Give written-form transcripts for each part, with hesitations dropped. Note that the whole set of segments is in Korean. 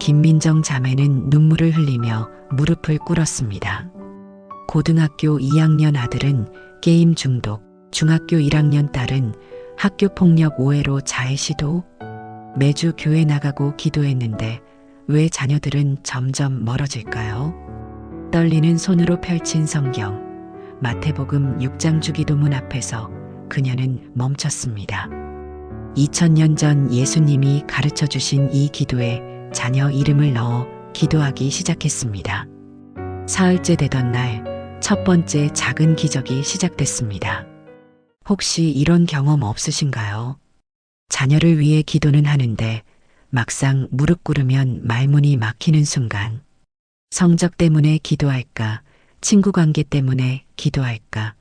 김민정 자매는 눈물을 흘리며 무릎을 꿇었습니다. 고등학교 2학년 아들은 게임 중독, 중학교 1학년 딸은 학교 폭력 오해로 자해 시도. 매주 교회 나가고 기도했는데 왜 자녀들은 점점 멀어질까요? 떨리는 손으로 펼친 성경, 마태복음 6장 주기도문 앞에서 그녀는 멈췄습니다. 2000년 전 예수님이 가르쳐 주신 이 기도에 자녀 이름을 넣어 기도하기 시작했습니다. 사흘째 되던 날 첫 번째 작은 기적이 시작됐습니다. 혹시 이런 경험 없으신가요? 자녀를 위해 기도는 하는데 막상 무릎 꿇으면 말문이 막히는 순간, 성적 때문에 기도할까, 친구 관계 때문에 기도할까,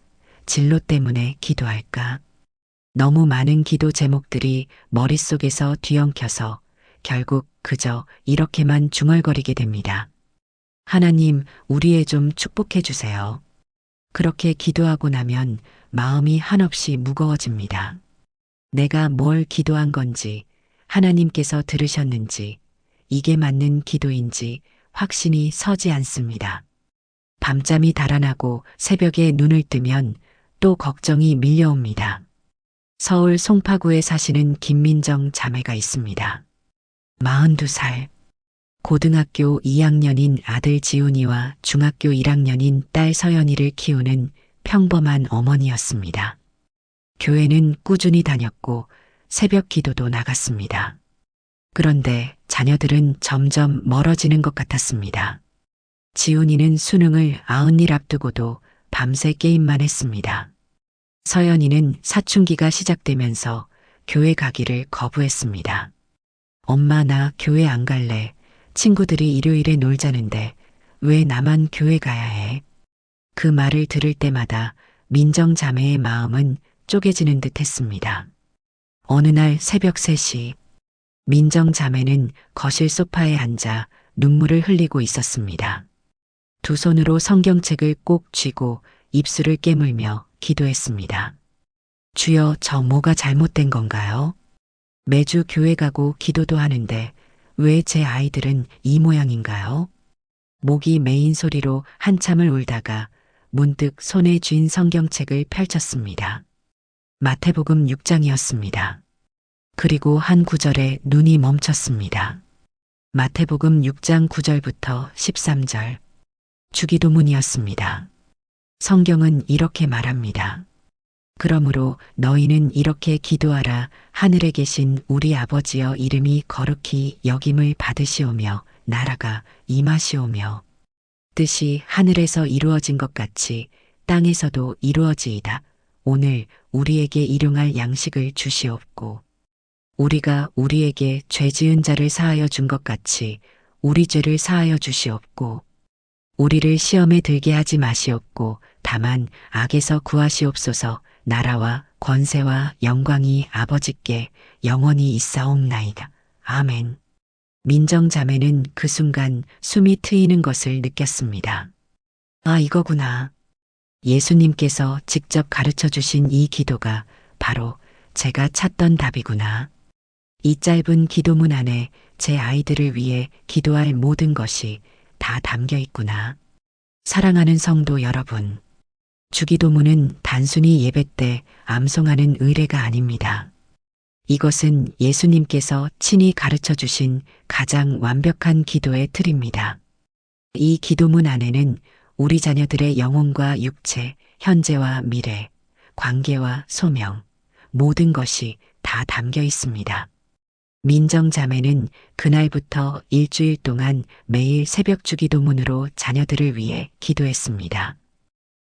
진로 때문에 기도할까? 너무 많은 기도 제목들이 머릿속에서 뒤엉켜서 결국 그저 이렇게만 중얼거리게 됩니다. 하나님, 우리 애 좀 축복해 주세요. 그렇게 기도하고 나면 마음이 한없이 무거워집니다. 내가 뭘 기도한 건지, 하나님께서 들으셨는지, 이게 맞는 기도인지 확신이 서지 않습니다. 밤잠이 달아나고 새벽에 눈을 뜨면 또 걱정이 밀려옵니다. 서울 송파구에 사시는 김민정 자매가 있습니다. 42살. 고등학교 2학년인 아들 지훈이와 중학교 1학년인 딸 서연이를 키우는 평범한 어머니였습니다. 교회는 꾸준히 다녔고 새벽 기도도 나갔습니다. 그런데 자녀들은 점점 멀어지는 것 같았습니다. 지훈이는 수능을 90일 앞두고도 밤새 게임만 했습니다. 서연이는 사춘기가 시작되면서 교회 가기를 거부했습니다. 엄마, 나 교회 안 갈래. 친구들이 일요일에 놀자는데 왜 나만 교회 가야 해? 그 말을 들을 때마다 민정 자매의 마음은 쪼개지는 듯 했습니다. 어느 날 새벽 3시, 민정 자매는 거실 소파에 앉아 눈물을 흘리고 있었습니다. 두 손으로 성경책을 꼭 쥐고 입술을 깨물며 기도했습니다. 주여, 저 뭐가 잘못된 건가요? 매주 교회 가고 기도도 하는데 왜 제 아이들은 이 모양인가요? 목이 메인 소리로 한참을 울다가 문득 손에 쥔 성경책을 펼쳤습니다. 마태복음 6장이었습니다. 그리고 한 구절에 눈이 멈췄습니다. 마태복음 6장 9절부터 13절. 주기도문이었습니다. 성경은 이렇게 말합니다. 그러므로 너희는 이렇게 기도하라. 하늘에 계신 우리 아버지여, 이름이 거룩히 여김을 받으시오며 나라가 임하시오며 뜻이 하늘에서 이루어진 것 같이 땅에서도 이루어지이다. 오늘 우리에게 일용할 양식을 주시옵고 우리가 우리에게 죄 지은 자를 사하여 준 것 같이 우리 죄를 사하여 주시옵고 우리를 시험에 들게 하지 마시옵고 다만 악에서 구하시옵소서. 나라와 권세와 영광이 아버지께 영원히 있사옵나이다. 아멘. 민정 자매는 그 순간 숨이 트이는 것을 느꼈습니다. 아, 이거구나. 예수님께서 직접 가르쳐 주신 이 기도가 바로 제가 찾던 답이구나. 이 짧은 기도문 안에 제 아이들을 위해 기도할 모든 것이 다 담겨 있구나. 사랑하는 성도 여러분, 주기도문은 단순히 예배 때 암송하는 의례가 아닙니다. 이것은 예수님께서 친히 가르쳐 주신 가장 완벽한 기도의 틀입니다. 이 기도문 안에는 우리 자녀들의 영혼과 육체, 현재와 미래, 관계와 소명, 모든 것이 다 담겨 있습니다. 민정 자매는 그날부터 일주일 동안 매일 새벽 주기도문으로 자녀들을 위해 기도했습니다.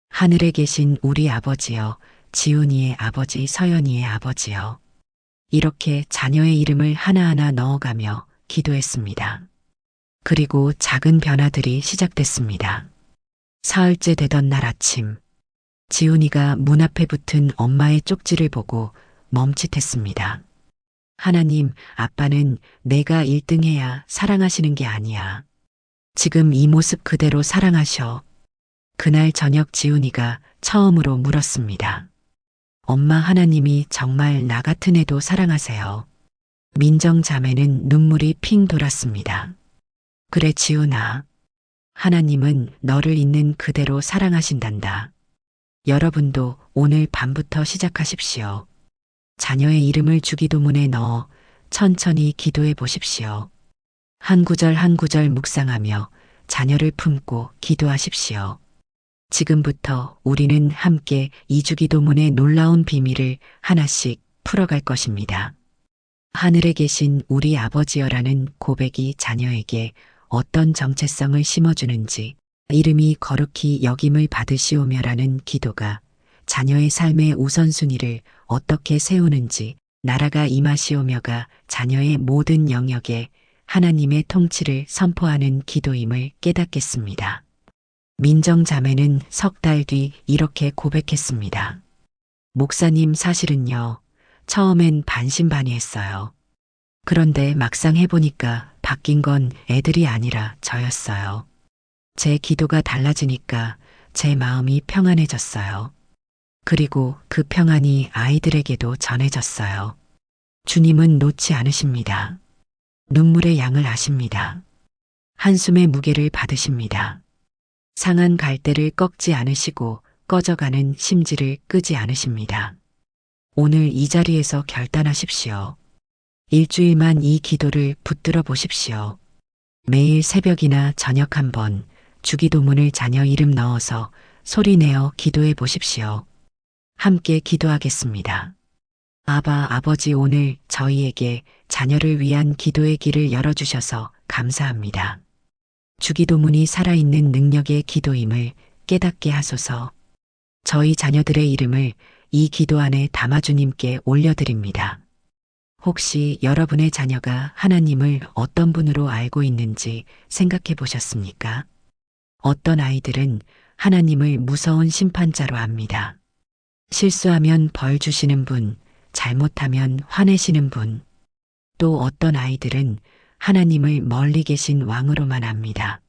하늘에 계신 우리 아버지여, 지훈이의 아버지, 서연이의 아버지여. 이렇게 자녀의 이름을 하나하나 넣어가며 기도했습니다. 그리고 작은 변화들이 시작됐습니다. 사흘째 되던 날 아침, 지훈이가 문 앞에 붙은 엄마의 쪽지를 보고 멈칫했습니다. 하나님, 아빠는 내가 1등해야 사랑하시는 게 아니야. 지금 이 모습 그대로 사랑하셔. 그날 저녁 지훈이가 처음으로 물었습니다. 엄마, 하나님이 정말 나 같은 애도 사랑하세요? 민정 자매는 눈물이 핑 돌았습니다. 그래, 지훈아. 하나님은 너를 있는 그대로 사랑하신단다. 여러분도 오늘 밤부터 시작하십시오. 자녀의 이름을 주기도문에 넣어 천천히 기도해 보십시오. 한 구절 한 구절 묵상하며 자녀를 품고 기도하십시오. 지금부터 우리는 함께 이주기도문의 놀라운 비밀을 하나씩 풀어갈 것입니다. 하늘에 계신 우리 아버지여라는 고백이 자녀에게 어떤 정체성을 심어주는지, 이름이 거룩히 여김을 받으시오며라는 기도가 자녀의 삶의 우선순위를 어떻게 세우는지, 나라가 임하시오며가 자녀의 모든 영역에 하나님의 통치를 선포하는 기도임을 깨닫겠습니다. 민정 자매는 석 달 뒤 이렇게 고백했습니다. 목사님, 사실은요, 처음엔 반신반의했어요. 그런데 막상 해보니까 바뀐 건 애들이 아니라 저였어요. 제 기도가 달라지니까 제 마음이 평안해졌어요. 그리고 그 평안이 아이들에게도 전해졌어요. 주님은 놓지 않으십니다. 눈물의 양을 아십니다. 한숨의 무게를 받으십니다. 상한 갈대를 꺾지 않으시고 꺼져가는 심지를 끄지 않으십니다. 오늘 이 자리에서 결단하십시오. 일주일만 이 기도를 붙들어 보십시오. 매일 새벽이나 저녁 한번 주기도문을 자녀 이름 넣어서 소리내어 기도해 보십시오. 함께 기도하겠습니다. 아바, 아버지, 오늘 저희에게 자녀를 위한 기도의 길을 열어주셔서 감사합니다. 주기도문이 살아있는 능력의 기도임을 깨닫게 하소서. 저희 자녀들의 이름을 이 기도 안에 담아 주님께 올려드립니다. 혹시 여러분의 자녀가 하나님을 어떤 분으로 알고 있는지 생각해 보셨습니까? 어떤 아이들은 하나님을 무서운 심판자로 압니다. 실수하면 벌 주시는 분, 잘못하면 화내시는 분. 또 어떤 아이들은 하나님을 멀리 계신 왕으로만 압니다.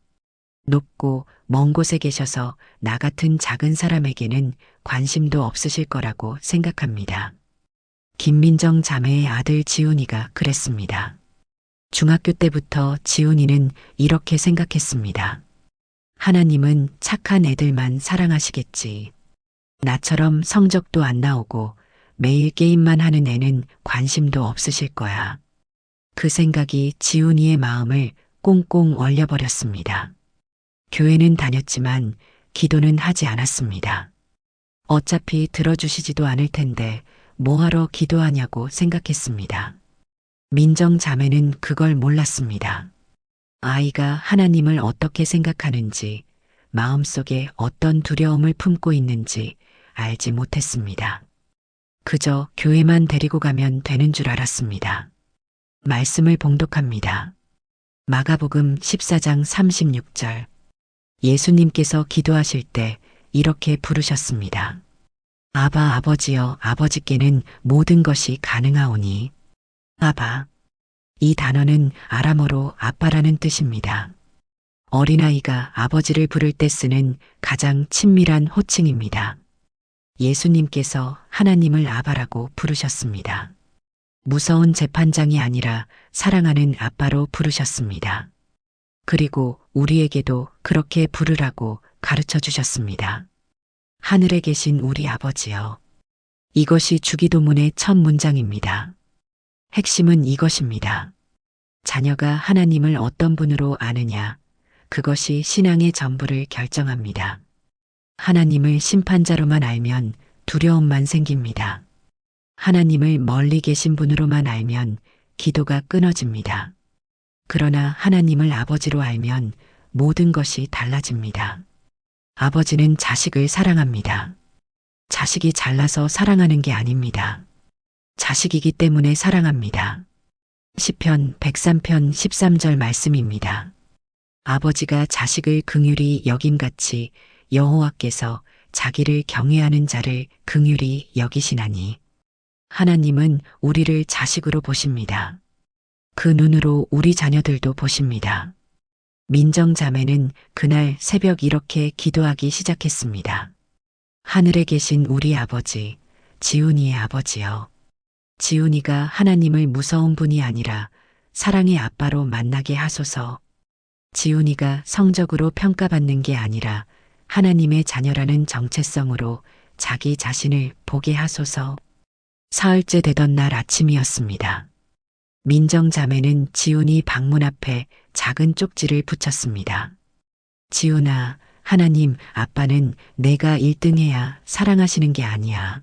높고 먼 곳에 계셔서 나 같은 작은 사람에게는 관심도 없으실 거라고 생각합니다. 김민정 자매의 아들 지훈이가 그랬습니다. 중학교 때부터 지훈이는 이렇게 생각했습니다. 하나님은 착한 애들만 사랑하시겠지. 나처럼 성적도 안 나오고 매일 게임만 하는 애는 관심도 없으실 거야. 그 생각이 지훈이의 마음을 꽁꽁 얼려버렸습니다. 교회는 다녔지만 기도는 하지 않았습니다. 어차피 들어주시지도 않을 텐데 뭐하러 기도하냐고 생각했습니다. 민정 자매는 그걸 몰랐습니다. 아이가 하나님을 어떻게 생각하는지, 마음속에 어떤 두려움을 품고 있는지 알지 못했습니다. 그저 교회만 데리고 가면 되는 줄 알았습니다. 말씀을 봉독합니다. 마가복음 14장 36절. 예수님께서 기도하실 때 이렇게 부르셨습니다. 아바, 아버지여, 아버지께는 모든 것이 가능하오니. 아바. 이 단어는 아람어로 아빠라는 뜻입니다. 어린아이가 아버지를 부를 때 쓰는 가장 친밀한 호칭입니다. 예수님께서 하나님을 아바라고 부르셨습니다. 무서운 재판장이 아니라 사랑하는 아빠로 부르셨습니다. 그리고 우리에게도 그렇게 부르라고 가르쳐 주셨습니다. 하늘에 계신 우리 아버지여. 이것이 주기도문의 첫 문장입니다. 핵심은 이것입니다. 자녀가 하나님을 어떤 분으로 아느냐, 그것이 신앙의 전부를 결정합니다. 하나님을 심판자로만 알면 두려움만 생깁니다. 하나님을 멀리 계신 분으로만 알면 기도가 끊어집니다. 그러나 하나님을 아버지로 알면 모든 것이 달라집니다. 아버지는 자식을 사랑합니다. 자식이 잘나서 사랑하는 게 아닙니다. 자식이기 때문에 사랑합니다. 시편 103편 13절 말씀입니다. 아버지가 자식을 긍휼히 여김같이 여호와께서 자기를 경외하는 자를 긍휼히 여기시나니. 하나님은 우리를 자식으로 보십니다. 그 눈으로 우리 자녀들도 보십니다. 민정 자매는 그날 새벽 이렇게 기도하기 시작했습니다. 하늘에 계신 우리 아버지, 지훈이의 아버지여. 지훈이가 하나님을 무서운 분이 아니라 사랑의 아빠로 만나게 하소서. 지훈이가 성적으로 평가받는 게 아니라 하나님의 자녀라는 정체성으로 자기 자신을 보게 하소서. 사흘째 되던 날 아침이었습니다. 민정 자매는 지훈이 방문 앞에 작은 쪽지를 붙였습니다. 지훈아, 하나님, 아빠는 내가 1등해야 사랑하시는 게 아니야.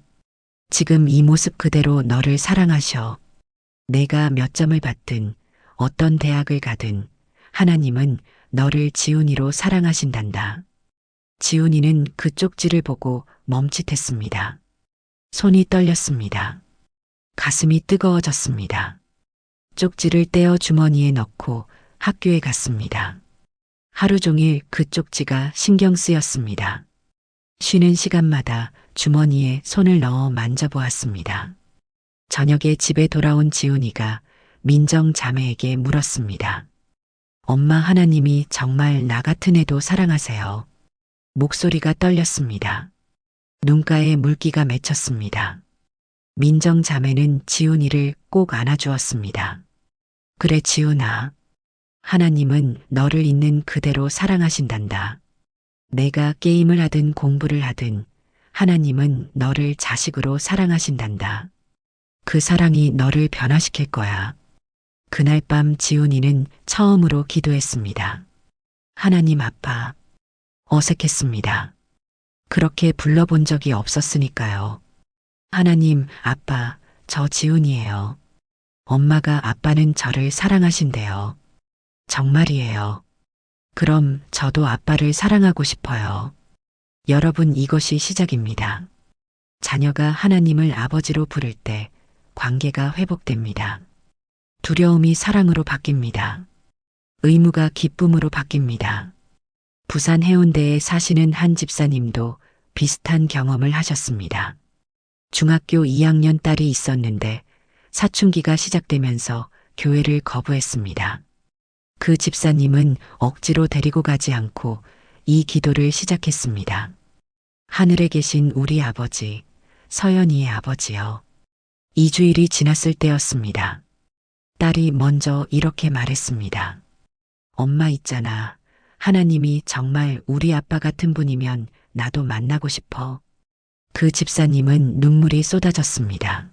지금 이 모습 그대로 너를 사랑하셔. 내가 몇 점을 받든 어떤 대학을 가든 하나님은 너를 지훈이로 사랑하신단다. 지훈이는 그 쪽지를 보고 멈칫했습니다. 손이 떨렸습니다. 가슴이 뜨거워졌습니다. 쪽지를 떼어 주머니에 넣고 학교에 갔습니다. 하루 종일 그 쪽지가 신경 쓰였습니다. 쉬는 시간마다 주머니에 손을 넣어 만져보았습니다. 저녁에 집에 돌아온 지훈이가 민정 자매에게 물었습니다. 엄마, 하나님이 정말 나 같은 애도 사랑하세요. 목소리가 떨렸습니다. 눈가에 물기가 맺혔습니다. 민정 자매는 지훈이를 꼭 안아주었습니다. 그래, 지훈아. 하나님은 너를 있는 그대로 사랑하신단다. 내가 게임을 하든 공부를 하든 하나님은 너를 자식으로 사랑하신단다. 그 사랑이 너를 변화시킬 거야. 그날 밤 지훈이는 처음으로 기도했습니다. 하나님 아빠. 어색했습니다. 그렇게 불러본 적이 없었으니까요. 하나님 아빠, 저 지훈이에요. 엄마가 아빠는 저를 사랑하신대요. 정말이에요. 그럼 저도 아빠를 사랑하고 싶어요. 여러분, 이것이 시작입니다. 자녀가 하나님을 아버지로 부를 때 관계가 회복됩니다. 두려움이 사랑으로 바뀝니다. 의무가 기쁨으로 바뀝니다. 부산 해운대에 사시는 한 집사님도 비슷한 경험을 하셨습니다. 중학교 2학년 딸이 있었는데 사춘기가 시작되면서 교회를 거부했습니다. 그 집사님은 억지로 데리고 가지 않고 이 기도를 시작했습니다. 하늘에 계신 우리 아버지, 서연이의 아버지여. 2주일이 지났을 때였습니다. 딸이 먼저 이렇게 말했습니다. 엄마 있잖아. 하나님이 정말 우리 아빠 같은 분이면 나도 만나고 싶어. 그 집사님은 눈물이 쏟아졌습니다.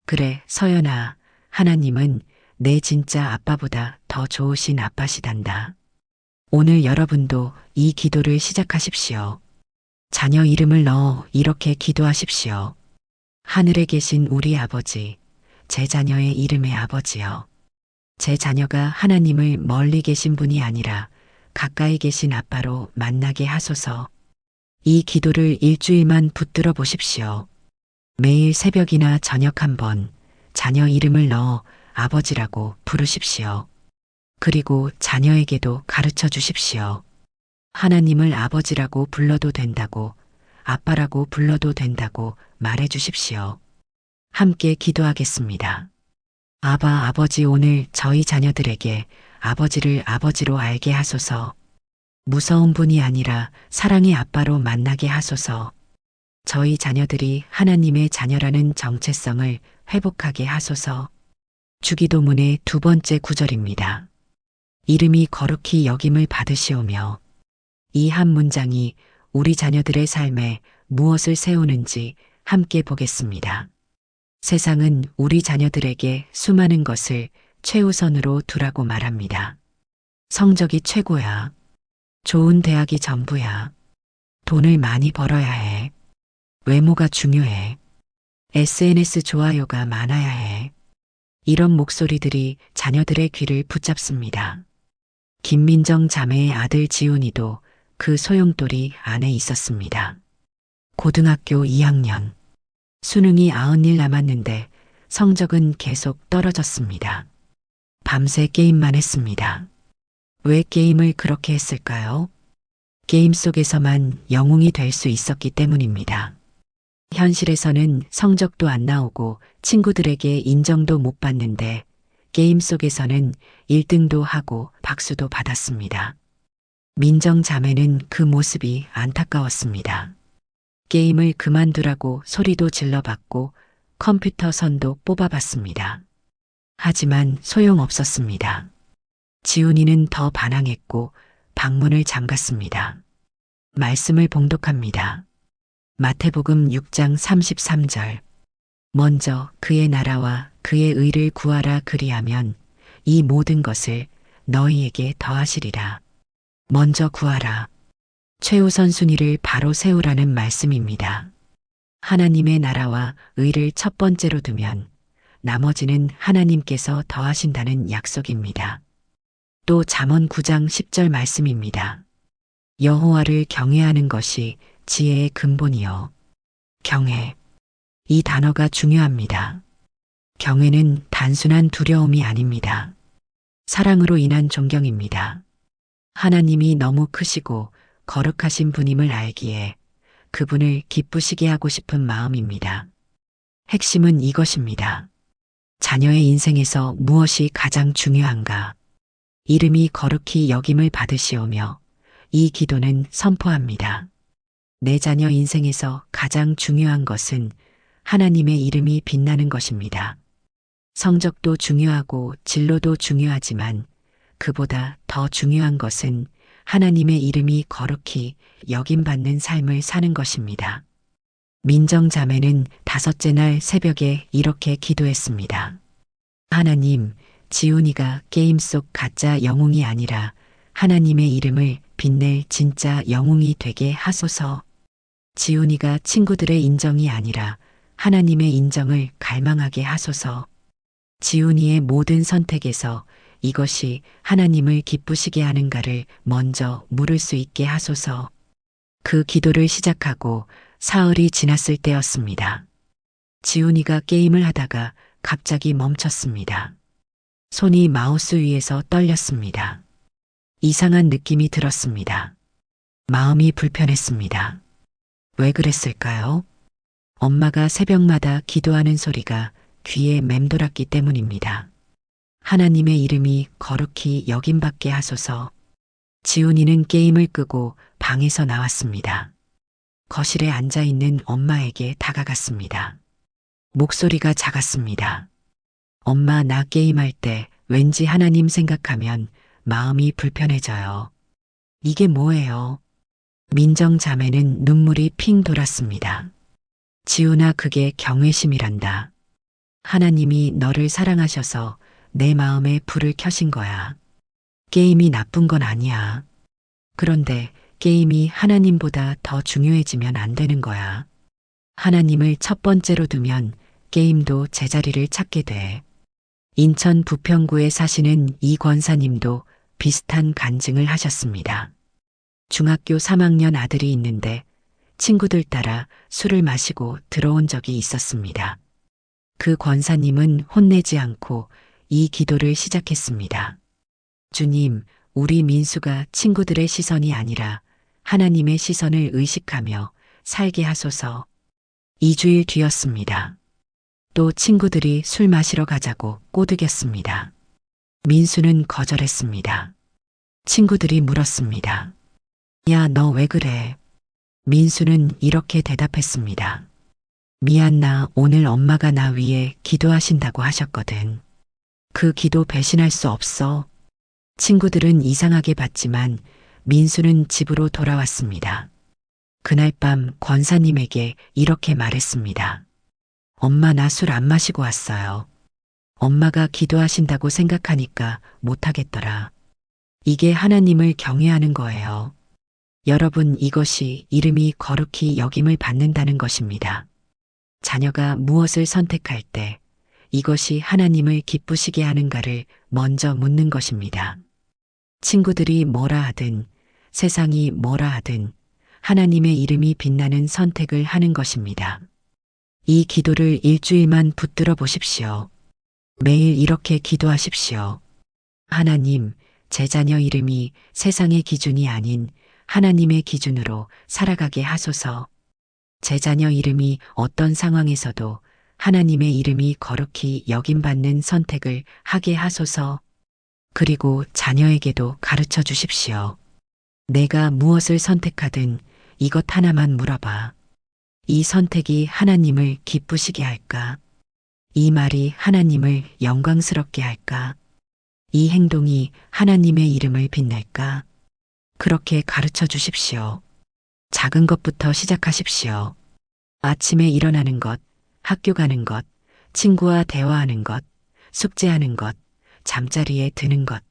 그래, 서연아. 하나님은 내 진짜 아빠보다 더 좋으신 아빠시단다. 오늘 여러분도 이 기도를 시작하십시오. 자녀 이름을 넣어 이렇게 기도하십시오. 하늘에 계신 우리 아버지, 제 자녀의 이름의 아버지여. 제 자녀가 하나님을 멀리 계신 분이 아니라 가까이 계신 아빠로 만나게 하소서. 이 기도를 일주일만 붙들어 보십시오. 매일 새벽이나 저녁 한번 자녀 이름을 넣어 아버지라고 부르십시오. 그리고 자녀에게도 가르쳐 주십시오. 하나님을 아버지라고 불러도 된다고, 아빠라고 불러도 된다고 말해 주십시오. 함께 기도하겠습니다. 아바, 아버지, 오늘 저희 자녀들에게 아버지를 아버지로 알게 하소서. 무서운 분이 아니라 사랑의 아빠로 만나게 하소서. 저희 자녀들이 하나님의 자녀라는 정체성을 회복하게 하소서. 주기도문의 두 번째 구절입니다. 이름이 거룩히 여김을 받으시오며. 이 한 문장이 우리 자녀들의 삶에 무엇을 세우는지 함께 보겠습니다. 세상은 우리 자녀들에게 수많은 것을 최우선으로 두라고 말합니다. 성적이 최고야. 좋은 대학이 전부야. 돈을 많이 벌어야 해. 외모가 중요해. SNS 좋아요가 많아야 해. 이런 목소리들이 자녀들의 귀를 붙잡습니다. 김민정 자매의 아들 지훈이도 그 소용돌이 안에 있었습니다. 고등학교 2학년. 수능이 90일 남았는데 성적은 계속 떨어졌습니다. 밤새 게임만 했습니다. 왜 게임을 그렇게 했을까요? 게임 속에서만 영웅이 될 수 있었기 때문입니다. 현실에서는 성적도 안 나오고 친구들에게 인정도 못 받는데 게임 속에서는 1등도 하고 박수도 받았습니다. 민정 자매는 그 모습이 안타까웠습니다. 게임을 그만두라고 소리도 질러봤고 컴퓨터 선도 뽑아봤습니다. 하지만 소용없었습니다. 지훈이는 더 반항했고 방문을 잠갔습니다. 말씀을 봉독합니다. 마태복음 6장 33절. 먼저 그의 나라와 그의 의를 구하라, 그리하면 이 모든 것을 너희에게 더하시리라. 먼저 구하라. 최우선 순위를 바로 세우라는 말씀입니다. 하나님의 나라와 의를 첫 번째로 두면 나머지는 하나님께서 더하신다는 약속입니다. 또 잠언 9장 10절 말씀입니다. 여호와를 경외하는 것이 지혜의 근본이요. 경외. 이 단어가 중요합니다. 경외는 단순한 두려움이 아닙니다. 사랑으로 인한 존경입니다. 하나님이 너무 크시고 거룩하신 분임을 알기에 그분을 기쁘시게 하고 싶은 마음입니다. 핵심은 이것입니다. 자녀의 인생에서 무엇이 가장 중요한가? 이름이 거룩히 여김을 받으시오며 이 기도는 선포합니다. 내 자녀 인생에서 가장 중요한 것은 하나님의 이름이 빛나는 것입니다. 성적도 중요하고 진로도 중요하지만 그보다 더 중요한 것은 하나님의 이름이 거룩히 여김받는 삶을 사는 것입니다. 민정 자매는 다섯째 날 새벽에 이렇게 기도했습니다. 하나님, 지훈이가 게임 속 가짜 영웅이 아니라 하나님의 이름을 빛낼 진짜 영웅이 되게 하소서. 지훈이가 친구들의 인정이 아니라 하나님의 인정을 갈망하게 하소서. 지훈이의 모든 선택에서 이것이 하나님을 기쁘시게 하는가를 먼저 물을 수 있게 하소서. 그 기도를 시작하고 사흘이 지났을 때였습니다. 지훈이가 게임을 하다가 갑자기 멈췄습니다. 손이 마우스 위에서 떨렸습니다. 이상한 느낌이 들었습니다. 마음이 불편했습니다. 왜 그랬을까요? 엄마가 새벽마다 기도하는 소리가 귀에 맴돌았기 때문입니다. 하나님의 이름이 거룩히 여김받게 하소서. 지훈이는 게임을 끄고 방에서 나왔습니다. 거실에 앉아 있는 엄마에게 다가갔습니다. 목소리가 작았습니다. 엄마, 나 게임할 때 왠지 하나님 생각하면 마음이 불편해져요. 이게 뭐예요? 민정 자매는 눈물이 핑 돌았습니다. 지훈아, 그게 경외심이란다. 하나님이 너를 사랑하셔서 내 마음에 불을 켜신 거야. 게임이 나쁜 건 아니야. 그런데 게임이 하나님보다 더 중요해지면 안 되는 거야. 하나님을 첫 번째로 두면 게임도 제자리를 찾게 돼. 인천 부평구에 사시는 이 권사님도 비슷한 간증을 하셨습니다. 중학교 3학년 아들이 있는데 친구들 따라 술을 마시고 들어온 적이 있었습니다. 그 권사님은 혼내지 않고 이 기도를 시작했습니다. 주님, 우리 민수가 친구들의 시선이 아니라 하나님의 시선을 의식하며 살게 하소서. 2주일 뒤였습니다. 또 친구들이 술 마시러 가자고 꼬드겼습니다. 민수는 거절했습니다. 친구들이 물었습니다. 야, 너 왜 그래? 민수는 이렇게 대답했습니다. 미안, 나 오늘 엄마가 나 위해 기도하신다고 하셨거든. 그 기도 배신할 수 없어. 친구들은 이상하게 봤지만 민수는 집으로 돌아왔습니다. 그날 밤 권사님에게 이렇게 말했습니다. 엄마, 나 술 안 마시고 왔어요. 엄마가 기도하신다고 생각하니까 못하겠더라. 이게 하나님을 경외하는 거예요. 여러분, 이것이 이름이 거룩히 여김을 받는다는 것입니다. 자녀가 무엇을 선택할 때 이것이 하나님을 기쁘시게 하는가를 먼저 묻는 것입니다. 친구들이 뭐라 하든 세상이 뭐라 하든 하나님의 이름이 빛나는 선택을 하는 것입니다. 이 기도를 일주일만 붙들어 보십시오. 매일 이렇게 기도하십시오. 하나님, 제 자녀 이름이 세상의 기준이 아닌 하나님의 기준으로 살아가게 하소서. 제 자녀 이름이 어떤 상황에서도 하나님의 이름이 거룩히 여김받는 선택을 하게 하소서. 그리고 자녀에게도 가르쳐 주십시오. 내가 무엇을 선택하든 이것 하나만 물어봐. 이 선택이 하나님을 기쁘시게 할까? 이 말이 하나님을 영광스럽게 할까? 이 행동이 하나님의 이름을 빛낼까? 그렇게 가르쳐 주십시오. 작은 것부터 시작하십시오. 아침에 일어나는 것, 학교 가는 것, 친구와 대화하는 것, 숙제하는 것, 잠자리에 드는 것.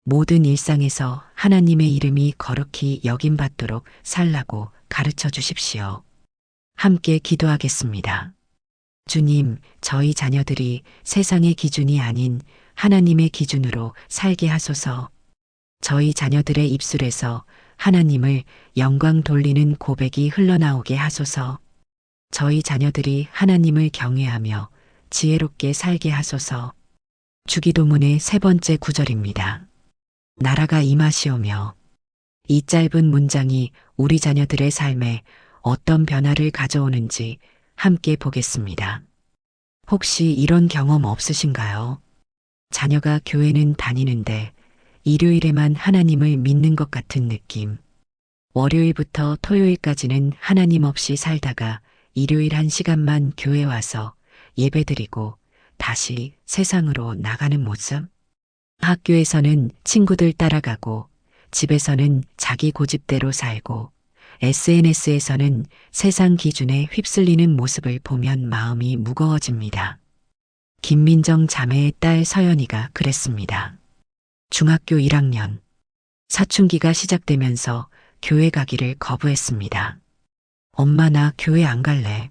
모든 일상에서 하나님의 이름이 거룩히 여김받도록 살라고 가르쳐 주십시오. 함께 기도하겠습니다. 주님, 저희 자녀들이 세상의 기준이 아닌 하나님의 기준으로 살게 하소서. 저희 자녀들의 입술에서 하나님을 영광 돌리는 고백이 흘러나오게 하소서. 저희 자녀들이 하나님을 경외하며 지혜롭게 살게 하소서. 주기도문의 세 번째 구절입니다. 나라가 임하시오며. 이 짧은 문장이 우리 자녀들의 삶에 어떤 변화를 가져오는지 함께 보겠습니다. 혹시 이런 경험 없으신가요? 자녀가 교회는 다니는데 일요일에만 하나님을 믿는 것 같은 느낌. 월요일부터 토요일까지는 하나님 없이 살다가 일요일 1시간만 교회 와서 예배드리고 다시 세상으로 나가는 모습. 학교에서는 친구들 따라가고 집에서는 자기 고집대로 살고 SNS에서는 세상 기준에 휩쓸리는 모습을 보면 마음이 무거워집니다. 김민정 자매의 딸 서연이가 그랬습니다. 중학교 1학년. 사춘기가 시작되면서 교회 가기를 거부했습니다. 엄마 나 교회 안 갈래.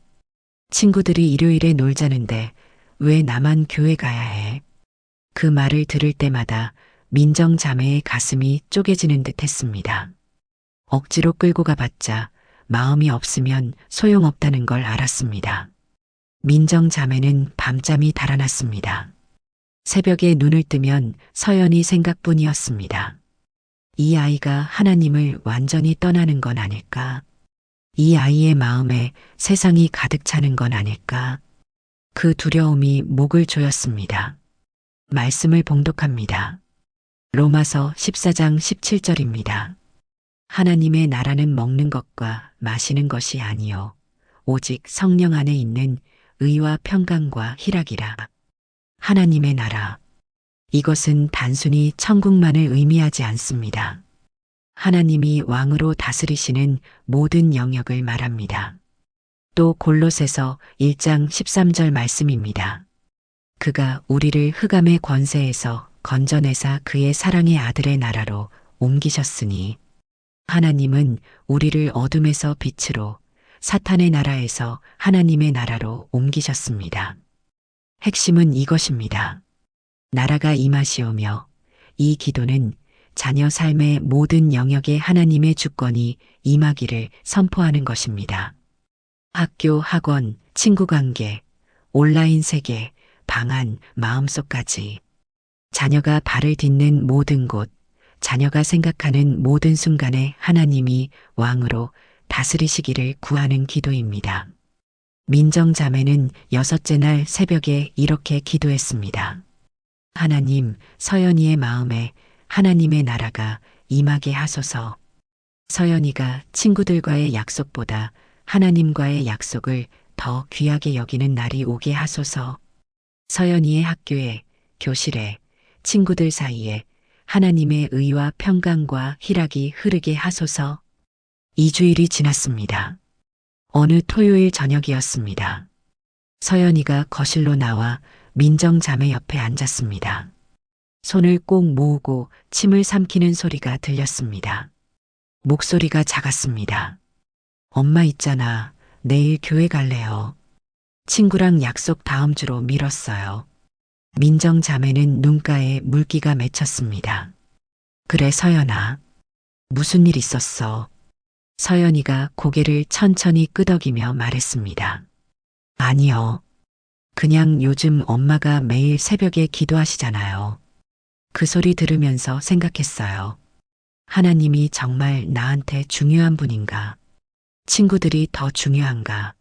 친구들이 일요일에 놀자는데 왜 나만 교회 가야 해? 그 말을 들을 때마다 민정 자매의 가슴이 쪼개지는 듯 했습니다. 억지로 끌고 가봤자 마음이 없으면 소용없다는 걸 알았습니다. 민정 자매는 밤잠이 달아났습니다. 새벽에 눈을 뜨면 서연이 생각뿐이었습니다. 이 아이가 하나님을 완전히 떠나는 건 아닐까? 이 아이의 마음에 세상이 가득 차는 건 아닐까? 그 두려움이 목을 조였습니다. 말씀을 봉독합니다. 로마서 14장 17절입니다. 하나님의 나라는 먹는 것과 마시는 것이 아니요 오직 성령 안에 있는 의와 평강과 희락이라. 하나님의 나라. 이것은 단순히 천국만을 의미하지 않습니다. 하나님이 왕으로 다스리시는 모든 영역을 말합니다. 또 골로새서 1장 13절 말씀입니다. 그가 우리를 흑암의 권세에서 건져내사 그의 사랑의 아들의 나라로 옮기셨으니 하나님은 우리를 어둠에서 빛으로 사탄의 나라에서 하나님의 나라로 옮기셨습니다. 핵심은 이것입니다. 나라가 임하시오며 이 기도는 자녀 삶의 모든 영역에 하나님의 주권이 임하기를 선포하는 것입니다. 학교, 학원, 친구 관계, 온라인 세계, 방안, 마음속까지. 자녀가 발을 딛는 모든 곳, 자녀가 생각하는 모든 순간에 하나님이 왕으로 다스리시기를 구하는 기도입니다. 민정 자매는 6째 날 새벽에 이렇게 기도했습니다. 하나님, 서연이의 마음에 하나님의 나라가 임하게 하소서. 서연이가 친구들과의 약속보다 하나님과의 약속을 더 귀하게 여기는 날이 오게 하소서. 서연이의 학교에, 교실에, 친구들 사이에 하나님의 의와 평강과 희락이 흐르게 하소서. 2주일이 지났습니다. 어느 토요일 저녁이었습니다. 서연이가 거실로 나와 민정 자매 옆에 앉았습니다. 손을 꼭 모으고 침을 삼키는 소리가 들렸습니다. 목소리가 작았습니다. 엄마 있잖아. 내일 교회 갈래요. 친구랑 약속 다음 주로 미뤘어요. 민정 자매는 눈가에 물기가 맺혔습니다. 그래 서연아. 무슨 일 있었어? 서연이가 고개를 천천히 끄덕이며 말했습니다. 아니요. 그냥 요즘 엄마가 매일 새벽에 기도하시잖아요. 그 소리 들으면서 생각했어요. 하나님이 정말 나한테 중요한 분인가? 친구들이 더 중요한가?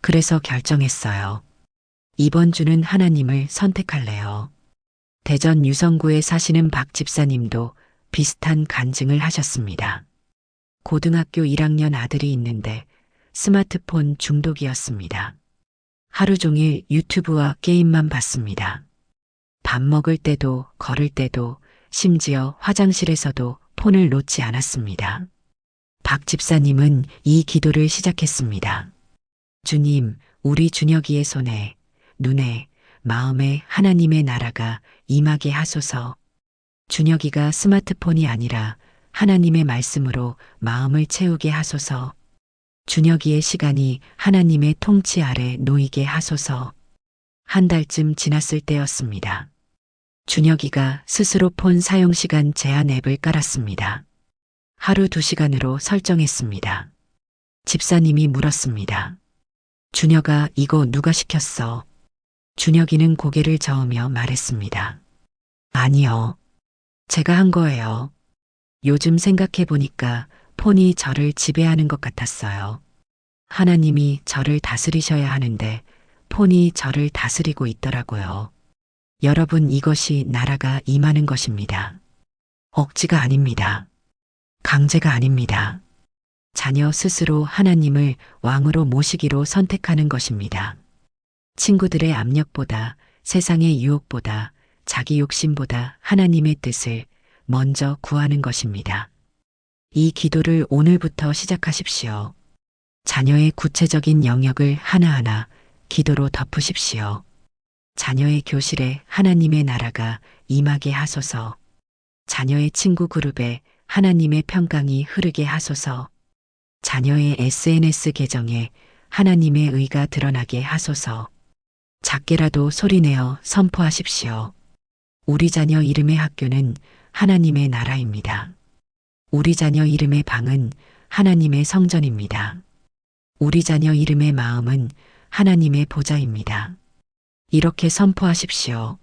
그래서 결정했어요. 이번 주는 하나님을 선택할래요. 대전 유성구에 사시는 박 집사님도 비슷한 간증을 하셨습니다. 고등학교 1학년 아들이 있는데 스마트폰 중독이었습니다. 하루 종일 유튜브와 게임만 봤습니다. 밥 먹을 때도 걸을 때도 심지어 화장실에서도 폰을 놓지 않았습니다. 박 집사님은 이 기도를 시작했습니다. 주님, 우리 준혁이의 손에, 눈에, 마음에 하나님의 나라가 임하게 하소서. 준혁이가 스마트폰이 아니라 하나님의 말씀으로 마음을 채우게 하소서. 준혁이의 시간이 하나님의 통치 아래 놓이게 하소서. 한 달쯤 지났을 때였습니다. 준혁이가 스스로 폰 사용 시간 제한 앱을 깔았습니다. 하루 2시간으로 설정했습니다. 집사님이 물었습니다. 준혁아, 이거 누가 시켰어? 준혁이는 고개를 저으며 말했습니다. 아니요. 제가 한 거예요. 요즘 생각해 보니까 폰이 저를 지배하는 것 같았어요. 하나님이 저를 다스리셔야 하는데 폰이 저를 다스리고 있더라고요. 여러분, 이것이 나라가 임하는 것입니다. 억지가 아닙니다. 강제가 아닙니다. 자녀 스스로 하나님을 왕으로 모시기로 선택하는 것입니다. 친구들의 압력보다, 세상의 유혹보다, 자기 욕심보다 하나님의 뜻을 먼저 구하는 것입니다. 이 기도를 오늘부터 시작하십시오. 자녀의 구체적인 영역을 하나하나 기도로 덮으십시오. 자녀의 교실에 하나님의 나라가 임하게 하소서. 자녀의 친구 그룹에 하나님의 평강이 흐르게 하소서. 자녀의 SNS 계정에 하나님의 의가 드러나게 하소서. 작게라도 소리내어 선포하십시오. 우리 자녀 이름의 학교는 하나님의 나라입니다. 우리 자녀 이름의 방은 하나님의 성전입니다. 우리 자녀 이름의 마음은 하나님의 보좌입니다. 이렇게 선포하십시오.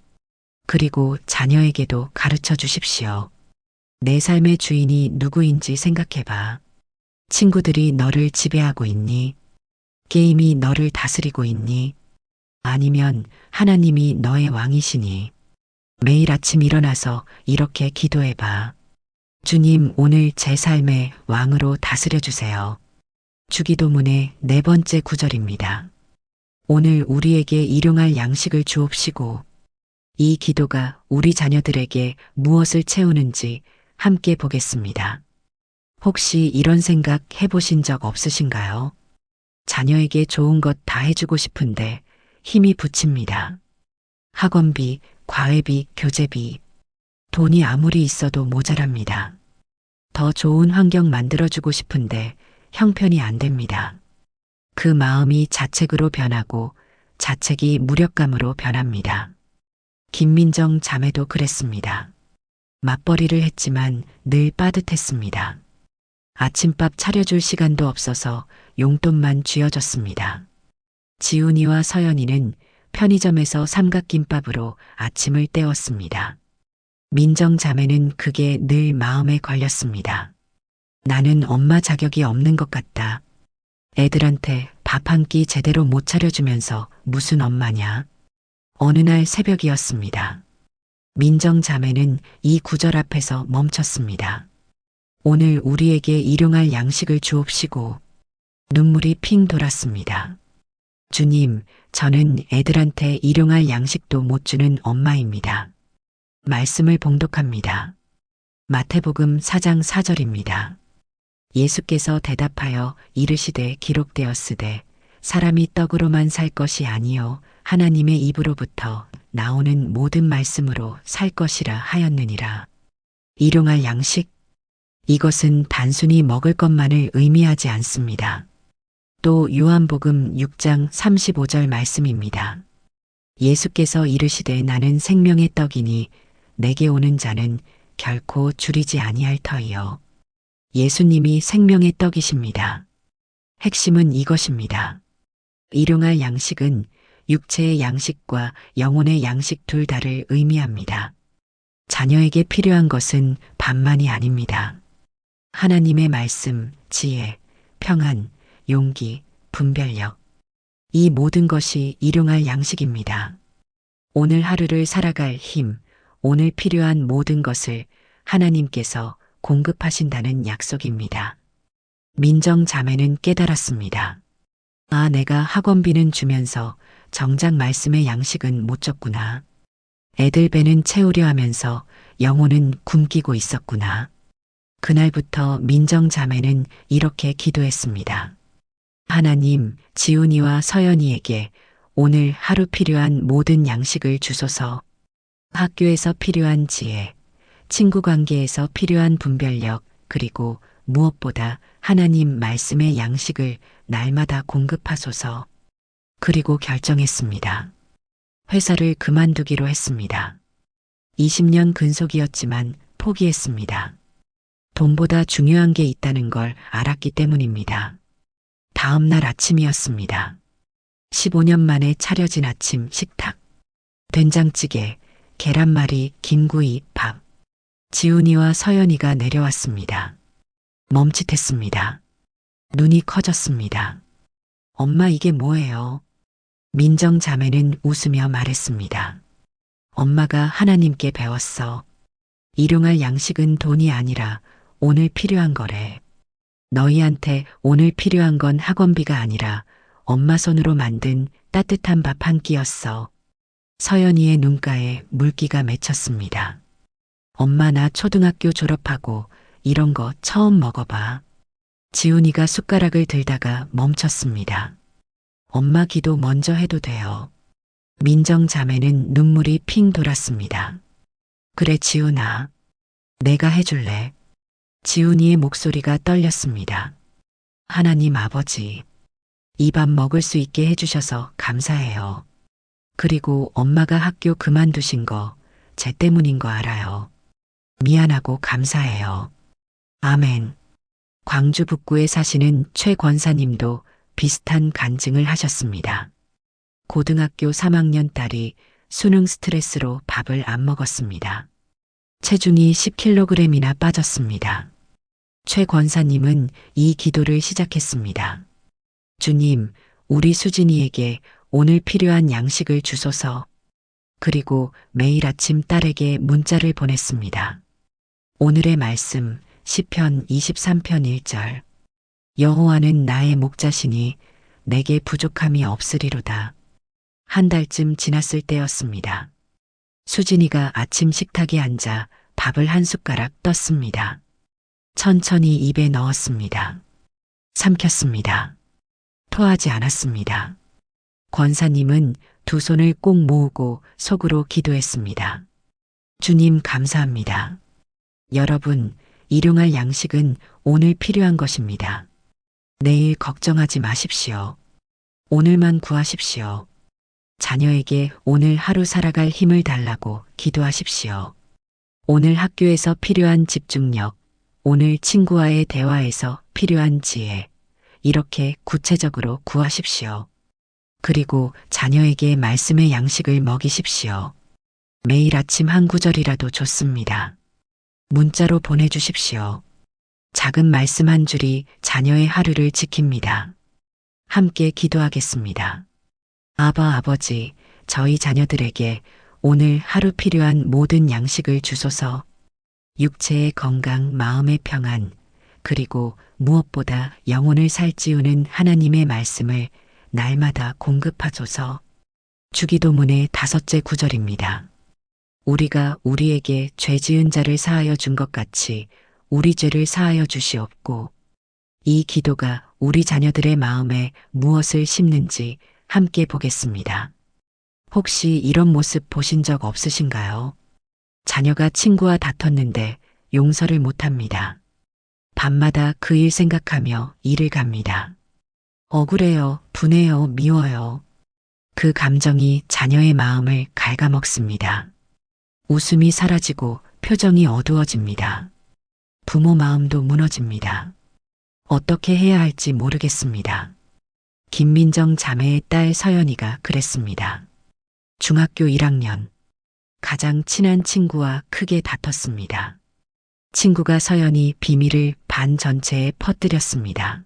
그리고 자녀에게도 가르쳐 주십시오. 내 삶의 주인이 누구인지 생각해봐. 친구들이 너를 지배하고 있니? 게임이 너를 다스리고 있니? 아니면 하나님이 너의 왕이시니? 매일 아침 일어나서 이렇게 기도해봐. 주님, 오늘 제 삶의 왕으로 다스려 주세요. 주기도문의 4번째 구절입니다. 오늘 우리에게 일용할 양식을 주옵시고. 이 기도가 우리 자녀들에게 무엇을 채우는지 함께 보겠습니다. 혹시 이런 생각 해보신 적 없으신가요? 자녀에게 좋은 것 다 해주고 싶은데 힘이 부칩니다. 학원비, 과외비, 교재비. 돈이 아무리 있어도 모자랍니다. 더 좋은 환경 만들어주고 싶은데 형편이 안 됩니다. 그 마음이 자책으로 변하고 자책이 무력감으로 변합니다. 김민정 자매도 그랬습니다. 맞벌이를 했지만 늘 빠듯했습니다. 아침밥 차려줄 시간도 없어서 용돈만 쥐어줬습니다. 지훈이와 서연이는 편의점에서 삼각김밥으로 아침을 때웠습니다. 민정 자매는 그게 늘 마음에 걸렸습니다. 나는 엄마 자격이 없는 것 같다. 애들한테 밥 한 끼 제대로 못 차려주면서 무슨 엄마냐. 어느 날 새벽이었습니다. 민정 자매는 이 구절 앞에서 멈췄습니다. 오늘 우리에게 일용할 양식을 주옵시고. 눈물이 핑 돌았습니다. 주님, 저는 애들한테 일용할 양식도 못 주는 엄마입니다. 말씀을 봉독합니다. 마태복음 4장 4절입니다. 예수께서 대답하여 이르시되 기록되었으되 사람이 떡으로만 살 것이 아니요 하나님의 입으로부터 나오는 모든 말씀으로 살 것이라 하였느니라. 일용할 양식? 이것은 단순히 먹을 것만을 의미하지 않습니다. 또 요한복음 6장 35절 말씀입니다. 예수께서 이르시되 나는 생명의 떡이니 내게 오는 자는 결코 줄이지 아니할 터이요. 예수님이 생명의 떡이십니다. 핵심은 이것입니다. 일용할 양식은 육체의 양식과 영혼의 양식 둘 다를 의미합니다. 자녀에게 필요한 것은 밥만이 아닙니다. 하나님의 말씀, 지혜, 평안, 용기, 분별력. 이 모든 것이 일용할 양식입니다. 오늘 하루를 살아갈 힘, 오늘 필요한 모든 것을 하나님께서 공급하신다는 약속입니다. 민정 자매는 깨달았습니다. 아, 내가 학원비는 주면서 정작 말씀의 양식은 못 줬구나. 애들 배는 채우려 하면서 영혼은 굶기고 있었구나. 그날부터 민정 자매는 이렇게 기도했습니다. 하나님, 지훈이와 서연이에게 오늘 하루 필요한 모든 양식을 주소서. 학교에서 필요한 지혜, 친구 관계에서 필요한 분별력, 그리고 무엇보다 하나님 말씀의 양식을 날마다 공급하소서. 그리고 결정했습니다. 회사를 그만두기로 했습니다. 20년 근속이었지만 포기했습니다. 돈보다 중요한 게 있다는 걸 알았기 때문입니다. 다음 날 아침이었습니다. 15년 만에 차려진 아침 식탁. 된장찌개, 계란말이, 김구이, 밥. 지훈이와 서연이가 내려왔습니다. 멈칫했습니다. 눈이 커졌습니다. 엄마 이게 뭐예요? 민정 자매는 웃으며 말했습니다. 엄마가 하나님께 배웠어. 일용할 양식은 돈이 아니라 오늘 필요한 거래. 너희한테 오늘 필요한 건 학원비가 아니라 엄마 손으로 만든 따뜻한 밥 한 끼였어. 서연이의 눈가에 물기가 맺혔습니다. 엄마 나 초등학교 졸업하고 이런 거 처음 먹어봐. 지훈이가 숟가락을 들다가 멈췄습니다. 엄마 기도 먼저 해도 돼요. 민정 자매는 눈물이 핑 돌았습니다. 그래 지훈아. 내가 해줄래. 지훈이의 목소리가 떨렸습니다. 하나님 아버지. 이 밥 먹을 수 있게 해주셔서 감사해요. 그리고 엄마가 학교 그만두신 거 제 때문인 거 알아요. 미안하고 감사해요. 아멘. 광주 북구에 사시는 최 권사님도 비슷한 간증을 하셨습니다. 고등학교 3학년 딸이 수능 스트레스로 밥을 안 먹었습니다. 체중이 10kg이나 빠졌습니다. 최 권사님은 이 기도를 시작했습니다. 주님, 우리 수진이에게 오늘 필요한 양식을 주소서. 그리고 매일 아침 딸에게 문자를 보냈습니다. 오늘의 말씀 시편 23편 1절. 여호와는 나의 목자시니 내게 부족함이 없으리로다. 한 달쯤 지났을 때였습니다. 수진이가 아침 식탁에 앉아 밥을 한 숟가락 떴습니다. 천천히 입에 넣었습니다. 삼켰습니다. 토하지 않았습니다. 권사님은 두 손을 꼭 모으고 속으로 기도했습니다. 주님 감사합니다. 여러분, 일용할 양식은 오늘 필요한 것입니다. 내일 걱정하지 마십시오. 오늘만 구하십시오. 자녀에게 오늘 하루 살아갈 힘을 달라고 기도하십시오. 오늘 학교에서 필요한 집중력, 오늘 친구와의 대화에서 필요한 지혜, 이렇게 구체적으로 구하십시오. 그리고 자녀에게 말씀의 양식을 먹이십시오. 매일 아침 한 구절이라도 좋습니다. 문자로 보내주십시오. 작은 말씀 한 줄이 자녀의 하루를 지킵니다. 함께 기도하겠습니다. 아바 아버지, 저희 자녀들에게 오늘 하루 필요한 모든 양식을 주소서. 육체의 건강, 마음의 평안, 그리고 무엇보다 영혼을 살찌우는 하나님의 말씀을 날마다 공급하소서. 주기도문의 5째 구절입니다. 우리가 우리에게 죄 지은 자를 사하여 준 것 같이 우리 죄를 사하여 주시옵고. 이 기도가 우리 자녀들의 마음에 무엇을 심는지 함께 보겠습니다. 혹시 이런 모습 보신 적 없으신가요? 자녀가 친구와 다퉜는데 용서를 못합니다. 밤마다 그 일 생각하며 일을 갑니다. 억울해요, 분해요, 미워요. 그 감정이 자녀의 마음을 갉아먹습니다. 웃음이 사라지고 표정이 어두워집니다. 부모 마음도 무너집니다. 어떻게 해야 할지 모르겠습니다. 김민정 자매의 딸 서연이가 그랬습니다. 중학교 1학년. 가장 친한 친구와 크게 다퉜습니다. 친구가 서연이 비밀을 반 전체에 퍼뜨렸습니다.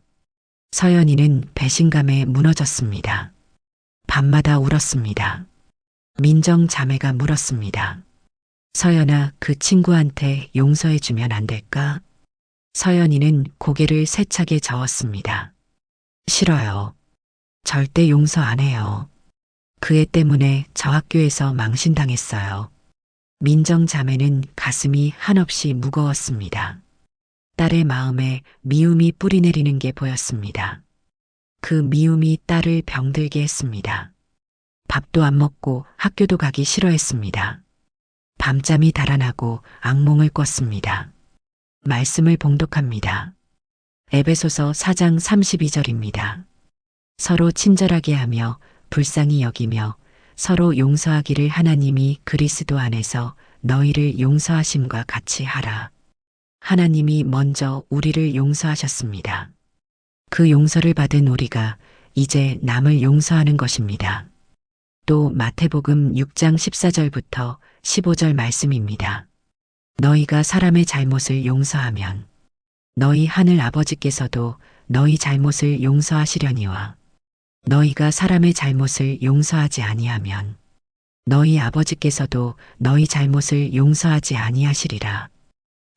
서연이는 배신감에 무너졌습니다. 밤마다 울었습니다. 민정 자매가 물었습니다. 서연아, 그 친구한테 용서해주면 안 될까? 서연이는 고개를 세차게 저었습니다. 싫어요. 절대 용서 안 해요. 그 애 때문에 저 학교에서 망신당했어요. 민정 자매는 가슴이 한없이 무거웠습니다. 딸의 마음에 미움이 뿌리내리는 게 보였습니다. 그 미움이 딸을 병들게 했습니다. 밥도 안 먹고 학교도 가기 싫어했습니다. 밤잠이 달아나고 악몽을 꿨습니다. 말씀을 봉독합니다. 에베소서 4장 32절입니다. 서로 친절하게 하며 불쌍히 여기며 서로 용서하기를 하나님이 그리스도 안에서 너희를 용서하심과 같이 하라. 하나님이 먼저 우리를 용서하셨습니다. 그 용서를 받은 우리가 이제 남을 용서하는 것입니다. 또 마태복음 6장 14절부터 15절 말씀입니다. 너희가 사람의 잘못을 용서하면 너희 하늘 아버지께서도 너희 잘못을 용서하시려니와 너희가 사람의 잘못을 용서하지 아니하면 너희 아버지께서도 너희 잘못을 용서하지 아니하시리라.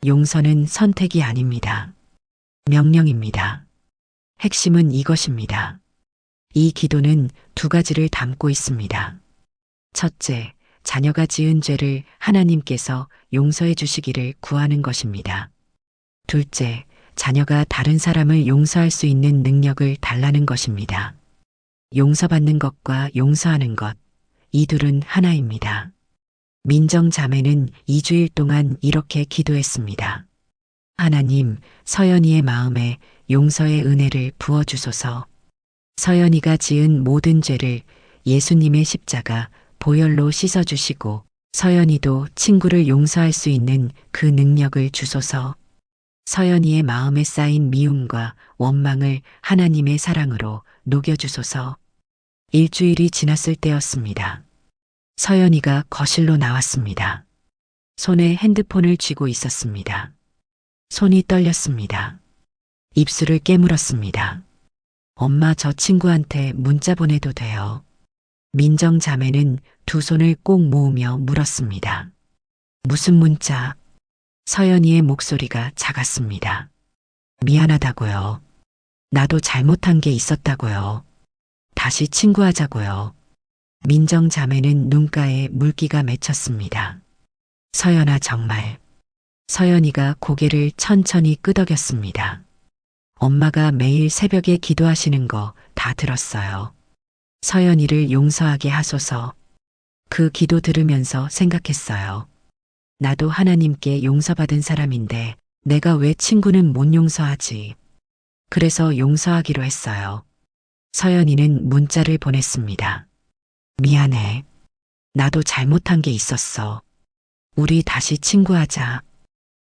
용서는 선택이 아닙니다. 명령입니다. 핵심은 이것입니다. 이 기도는 두 가지를 담고 있습니다. 첫째, 자녀가 지은 죄를 하나님께서 용서해 주시기를 구하는 것입니다. 둘째, 자녀가 다른 사람을 용서할 수 있는 능력을 달라는 것입니다. 용서받는 것과 용서하는 것, 이 둘은 하나입니다. 민정 자매는 2주일 동안 이렇게 기도했습니다. 하나님, 서연이의 마음에 용서의 은혜를 부어주소서. 서연이가 지은 모든 죄를 예수님의 십자가 보혈로 씻어주시고 서연이도 친구를 용서할 수 있는 그 능력을 주소서. 서연이의 마음에 쌓인 미움과 원망을 하나님의 사랑으로 녹여주소서. 일주일이 지났을 때였습니다. 서연이가 거실로 나왔습니다. 손에 핸드폰을 쥐고 있었습니다. 손이 떨렸습니다. 입술을 깨물었습니다. 엄마, 저 친구한테 문자 보내도 돼요? 민정 자매는 두 손을 꼭 모으며 물었습니다. 무슨 문자? 서연이의 목소리가 작았습니다. 미안하다고요. 나도 잘못한 게 있었다고요. 다시 친구하자고요. 민정 자매는 눈가에 물기가 맺혔습니다. 서연아, 정말. 서연이가 고개를 천천히 끄덕였습니다. 엄마가 매일 새벽에 기도하시는 거 다 들었어요. 서연이를 용서하게 하소서. 그 기도 들으면서 생각했어요. 나도 하나님께 용서받은 사람인데 내가 왜 친구는 못 용서하지? 그래서 용서하기로 했어요. 서연이는 문자를 보냈습니다. 미안해. 나도 잘못한 게 있었어. 우리 다시 친구하자.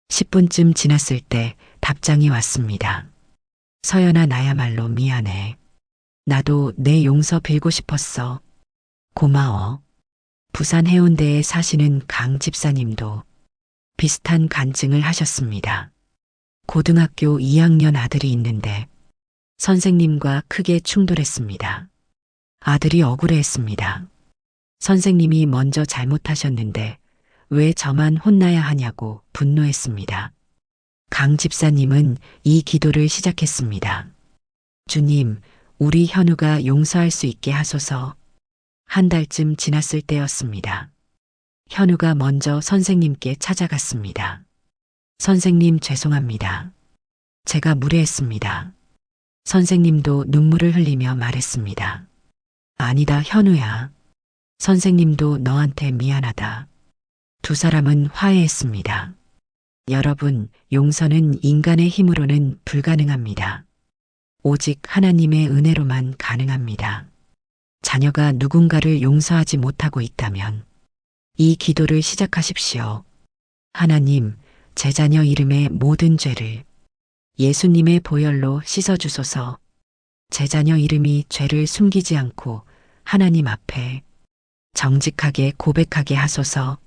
10분쯤 지났을 때 답장이 왔습니다. 서연아, 나야말로 미안해. 나도 내 용서 빌고 싶었어. 고마워. 부산 해운대에 사시는 강 집사님도 비슷한 간증을 하셨습니다. 고등학교 2학년 아들이 있는데 선생님과 크게 충돌했습니다. 아들이 억울해했습니다. 선생님이 먼저 잘못하셨는데 왜 저만 혼나야 하냐고 분노했습니다. 강 집사님은 이 기도를 시작했습니다. 주님, 우리 현우가 용서할 수 있게 하소서. 한 달쯤 지났을 때였습니다. 현우가 먼저 선생님께 찾아갔습니다. 선생님, 죄송합니다. 제가 무례했습니다. 선생님도 눈물을 흘리며 말했습니다. 아니다, 현우야. 선생님도 너한테 미안하다. 두 사람은 화해했습니다. 여러분, 용서는 인간의 힘으로는 불가능합니다. 오직 하나님의 은혜로만 가능합니다. 자녀가 누군가를 용서하지 못하고 있다면 이 기도를 시작하십시오. 하나님, 제 자녀 이름의 모든 죄를 예수님의 보혈로 씻어주소서. 제 자녀 이름이 죄를 숨기지 않고 하나님 앞에 정직하게 고백하게 하소서.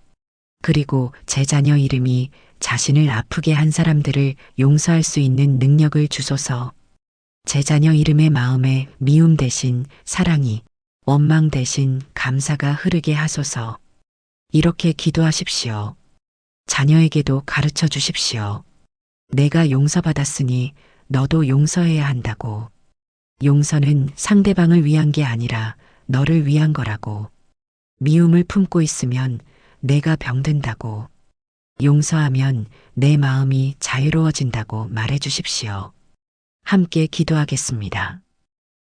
그리고 제 자녀 이름이 자신을 아프게 한 사람들을 용서할 수 있는 능력을 주소서. 제 자녀 이름의 마음에 미움 대신 사랑이, 원망 대신 감사가 흐르게 하소서. 이렇게 기도하십시오. 자녀에게도 가르쳐 주십시오. 내가 용서받았으니 너도 용서해야 한다고. 용서는 상대방을 위한 게 아니라 너를 위한 거라고. 미움을 품고 있으면 내가 병든다고, 용서하면 내 마음이 자유로워진다고 말해 주십시오. 함께 기도하겠습니다.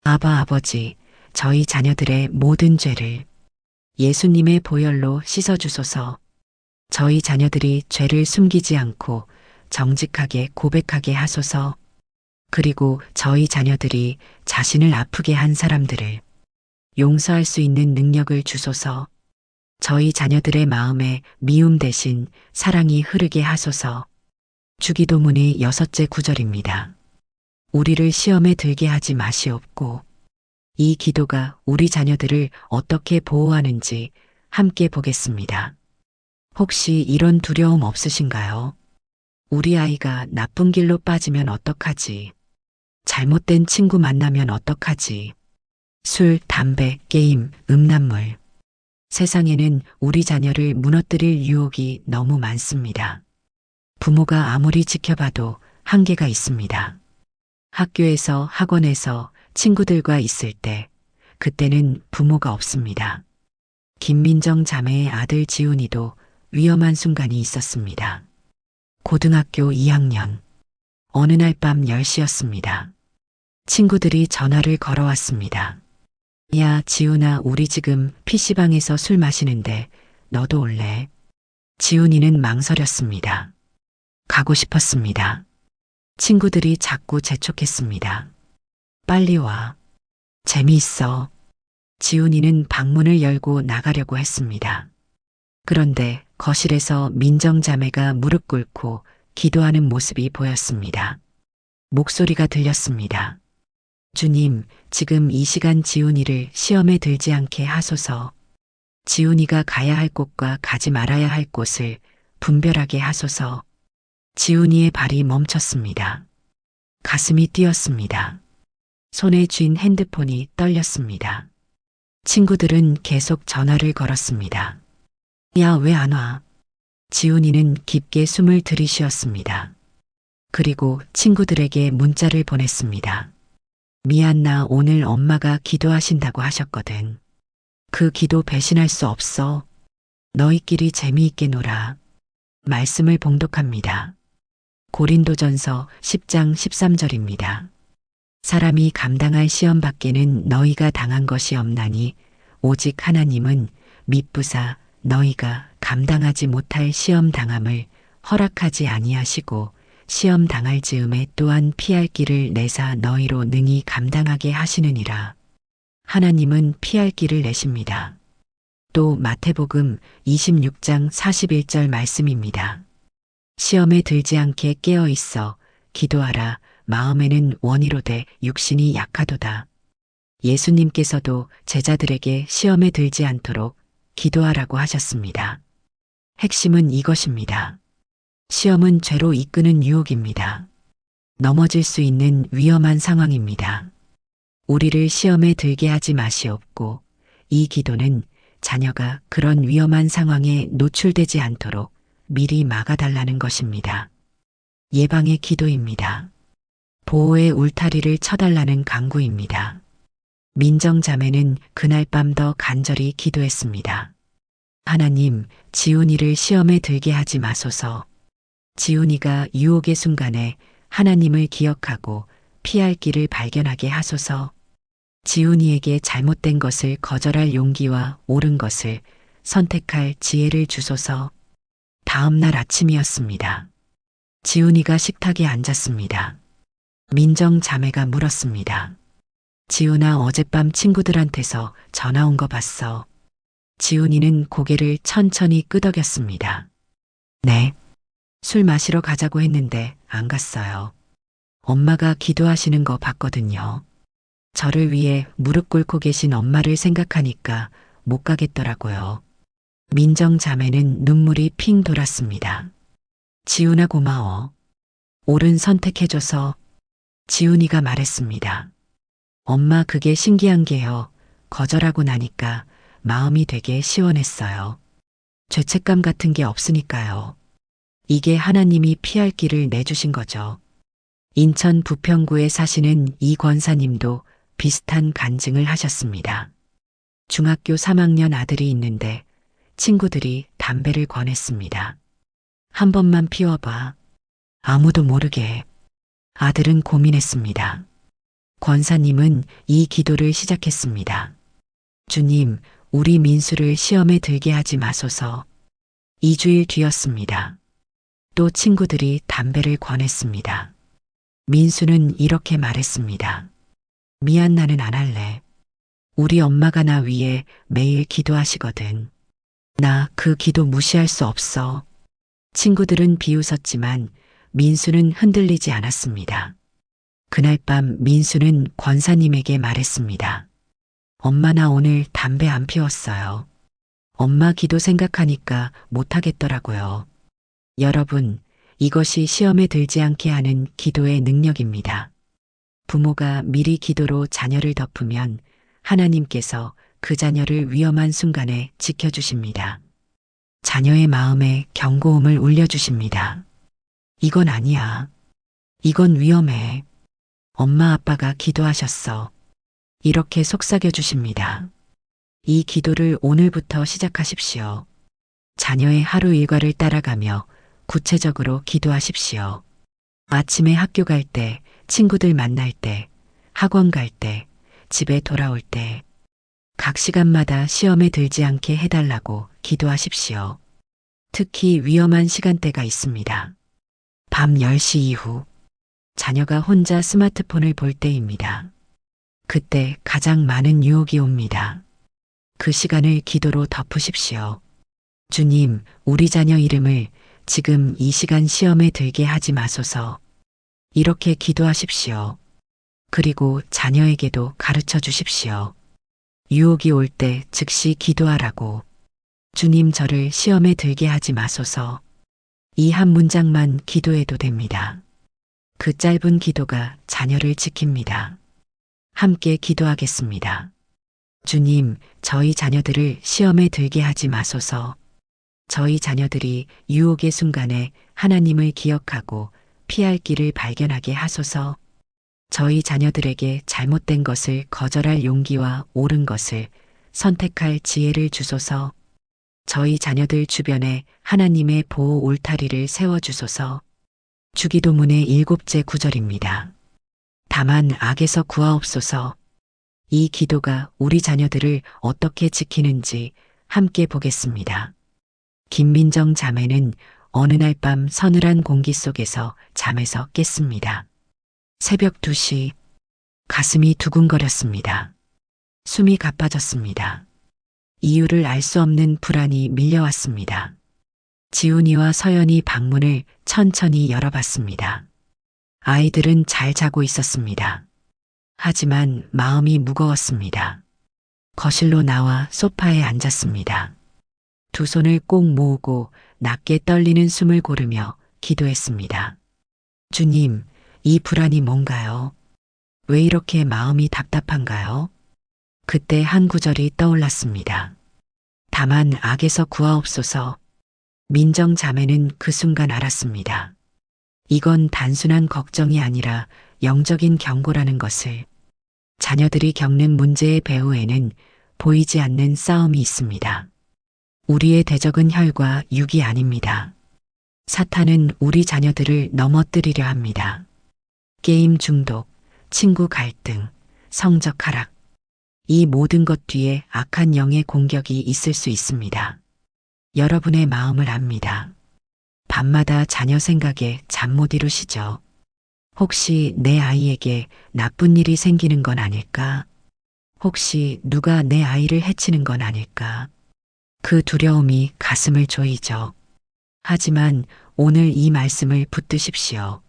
아바 아버지, 저희 자녀들의 모든 죄를 예수님의 보혈로 씻어주소서. 저희 자녀들이 죄를 숨기지 않고 정직하게 고백하게 하소서. 그리고 저희 자녀들이 자신을 아프게 한 사람들을 용서할 수 있는 능력을 주소서. 저희 자녀들의 마음에 미움 대신 사랑이 흐르게 하소서. 주기도문의 6째 구절입니다. 우리를 시험에 들게 하지 마시옵고, 이 기도가 우리 자녀들을 어떻게 보호하는지 함께 보겠습니다. 혹시 이런 두려움 없으신가요? 우리 아이가 나쁜 길로 빠지면 어떡하지? 잘못된 친구 만나면 어떡하지? 술, 담배, 게임, 음란물. 세상에는 우리 자녀를 무너뜨릴 유혹이 너무 많습니다. 부모가 아무리 지켜봐도 한계가 있습니다. 학교에서, 학원에서, 친구들과 있을 때, 그때는 부모가 없습니다. 김민정 자매의 아들 지훈이도 위험한 순간이 있었습니다. 고등학교 2학년. 어느 날 밤 10시였습니다. 친구들이 전화를 걸어왔습니다. 야, 지훈아, 우리 지금 PC방에서 술 마시는데 너도 올래? 지훈이는 망설였습니다. 가고 싶었습니다. 친구들이 자꾸 재촉했습니다. 빨리 와. 재미있어. 지훈이는 방문을 열고 나가려고 했습니다. 그런데 거실에서 민정자매가 무릎 꿇고 기도하는 모습이 보였습니다. 목소리가 들렸습니다. 주님, 지금 이 시간 지훈이를 시험에 들지 않게 하소서. 지훈이가 가야 할 곳과 가지 말아야 할 곳을 분별하게 하소서. 지훈이의 발이 멈췄습니다. 가슴이 뛰었습니다. 손에 쥔 핸드폰이 떨렸습니다. 친구들은 계속 전화를 걸었습니다. 야, 왜 안 와? 지훈이는 깊게 숨을 들이쉬었습니다. 그리고 친구들에게 문자를 보냈습니다. 미안, 나 오늘 엄마가 기도하신다고 하셨거든. 그 기도 배신할 수 없어. 너희끼리 재미있게 놀아. 말씀을 봉독합니다. 고린도전서 10장 13절입니다. 사람이 감당할 시험 밖에는 너희가 당한 것이 없나니 오직 하나님은 미쁘사 너희가 감당하지 못할 시험 당함을 허락하지 아니하시고 시험 당할 즈음에 또한 피할 길을 내사 너희로 능히 감당하게 하시느니라. 하나님은 피할 길을 내십니다. 또 마태복음 26장 41절 말씀입니다. 시험에 들지 않게 깨어 있어 기도하라. 마음에는 원이로되 육신이 약하도다. 예수님께서도 제자들에게 시험에 들지 않도록 기도하라고 하셨습니다. 핵심은 이것입니다. 시험은 죄로 이끄는 유혹입니다. 넘어질 수 있는 위험한 상황입니다. 우리를 시험에 들게 하지 마시옵고, 이 기도는 자녀가 그런 위험한 상황에 노출되지 않도록 미리 막아달라는 것입니다. 예방의 기도입니다. 보호의 울타리를 쳐달라는 강구입니다. 민정자매는 그날 밤 더 간절히 기도했습니다. 하나님, 지훈이를 시험에 들게 하지 마소서. 지훈이가 유혹의 순간에 하나님을 기억하고 피할 길을 발견하게 하소서. 지훈이에게 잘못된 것을 거절할 용기와 옳은 것을 선택할 지혜를 주소서. 다음 날 아침이었습니다. 지훈이가 식탁에 앉았습니다. 민정 자매가 물었습니다. 지훈아, 어젯밤 친구들한테서 전화 온 거 봤어. 지훈이는 고개를 천천히 끄덕였습니다. 네. 술 마시러 가자고 했는데 안 갔어요. 엄마가 기도하시는 거 봤거든요. 저를 위해 무릎 꿇고 계신 엄마를 생각하니까 못 가겠더라고요. 민정 자매는 눈물이 핑 돌았습니다. 지훈아, 고마워. 옳은 선택해줘서. 지훈이가 말했습니다. 엄마, 그게 신기한 게요. 거절하고 나니까 마음이 되게 시원했어요. 죄책감 같은 게 없으니까요. 이게 하나님이 피할 길을 내주신 거죠. 인천 부평구에 사시는 이 권사님도 비슷한 간증을 하셨습니다. 중학교 3학년 아들이 있는데 친구들이 담배를 권했습니다. 한 번만 피워봐. 아무도 모르게. 아들은 고민했습니다. 권사님은 이 기도를 시작했습니다. 주님, 우리 민수를 시험에 들게 하지 마소서. 2주일 뒤였습니다. 또 친구들이 담배를 권했습니다. 민수는 이렇게 말했습니다. 미안, 나는 안 할래. 우리 엄마가 나 위해 매일 기도하시거든. 나 그 기도 무시할 수 없어. 친구들은 비웃었지만 민수는 흔들리지 않았습니다. 그날 밤 민수는 권사님에게 말했습니다. 엄마, 나 오늘 담배 안 피웠어요. 엄마 기도 생각하니까 못하겠더라고요. 여러분, 이것이 시험에 들지 않게 하는 기도의 능력입니다. 부모가 미리 기도로 자녀를 덮으면 하나님께서 그 자녀를 위험한 순간에 지켜주십니다. 자녀의 마음에 경고음을 울려주십니다. 이건 아니야. 이건 위험해. 엄마 아빠가 기도하셨어. 이렇게 속삭여 주십니다. 이 기도를 오늘부터 시작하십시오. 자녀의 하루 일과를 따라가며 구체적으로 기도하십시오. 아침에 학교 갈 때, 친구들 만날 때, 학원 갈 때, 집에 돌아올 때, 각 시간마다 시험에 들지 않게 해달라고 기도하십시오. 특히 위험한 시간대가 있습니다. 밤 10시 이후, 자녀가 혼자 스마트폰을 볼 때입니다. 그때 가장 많은 유혹이 옵니다. 그 시간을 기도로 덮으십시오. 주님, 우리 자녀 이름을 지금 이 시간 시험에 들게 하지 마소서. 이렇게 기도하십시오. 그리고 자녀에게도 가르쳐 주십시오. 유혹이 올 때 즉시 기도하라고. 주님, 저를 시험에 들게 하지 마소서. 이 한 문장만 기도해도 됩니다. 그 짧은 기도가 자녀를 지킵니다. 함께 기도하겠습니다. 주님, 저희 자녀들을 시험에 들게 하지 마소서. 저희 자녀들이 유혹의 순간에 하나님을 기억하고 피할 길을 발견하게 하소서. 저희 자녀들에게 잘못된 것을 거절할 용기와 옳은 것을 선택할 지혜를 주소서. 저희 자녀들 주변에 하나님의 보호 울타리를 세워주소서. 주기도문의 7째 구절입니다. 다만 악에서 구하옵소서. 이 기도가 우리 자녀들을 어떻게 지키는지 함께 보겠습니다. 김민정 자매는 어느 날 밤 서늘한 공기 속에서 잠에서 깼습니다. 새벽 2시, 가슴이 두근거렸습니다. 숨이 가빠졌습니다. 이유를 알 수 없는 불안이 밀려왔습니다. 지훈이와 서연이 방문을 천천히 열어봤습니다. 아이들은 잘 자고 있었습니다. 하지만 마음이 무거웠습니다. 거실로 나와 소파에 앉았습니다. 두 손을 꼭 모으고 낮게 떨리는 숨을 고르며 기도했습니다. 주님, 이 불안이 뭔가요? 왜 이렇게 마음이 답답한가요? 그때 한 구절이 떠올랐습니다. 다만 악에서 구하옵소서. 민정 자매는 그 순간 알았습니다. 이건 단순한 걱정이 아니라 영적인 경고라는 것을. 자녀들이 겪는 문제의 배후에는 보이지 않는 싸움이 있습니다. 우리의 대적은 혈과 육이 아닙니다. 사탄은 우리 자녀들을 넘어뜨리려 합니다. 게임 중독, 친구 갈등, 성적 하락. 이 모든 것 뒤에 악한 영의 공격이 있을 수 있습니다. 여러분의 마음을 압니다. 밤마다 자녀 생각에 잠 못 이루시죠? 혹시 내 아이에게 나쁜 일이 생기는 건 아닐까? 혹시 누가 내 아이를 해치는 건 아닐까? 그 두려움이 가슴을 조이죠. 하지만 오늘 이 말씀을 붙드십시오.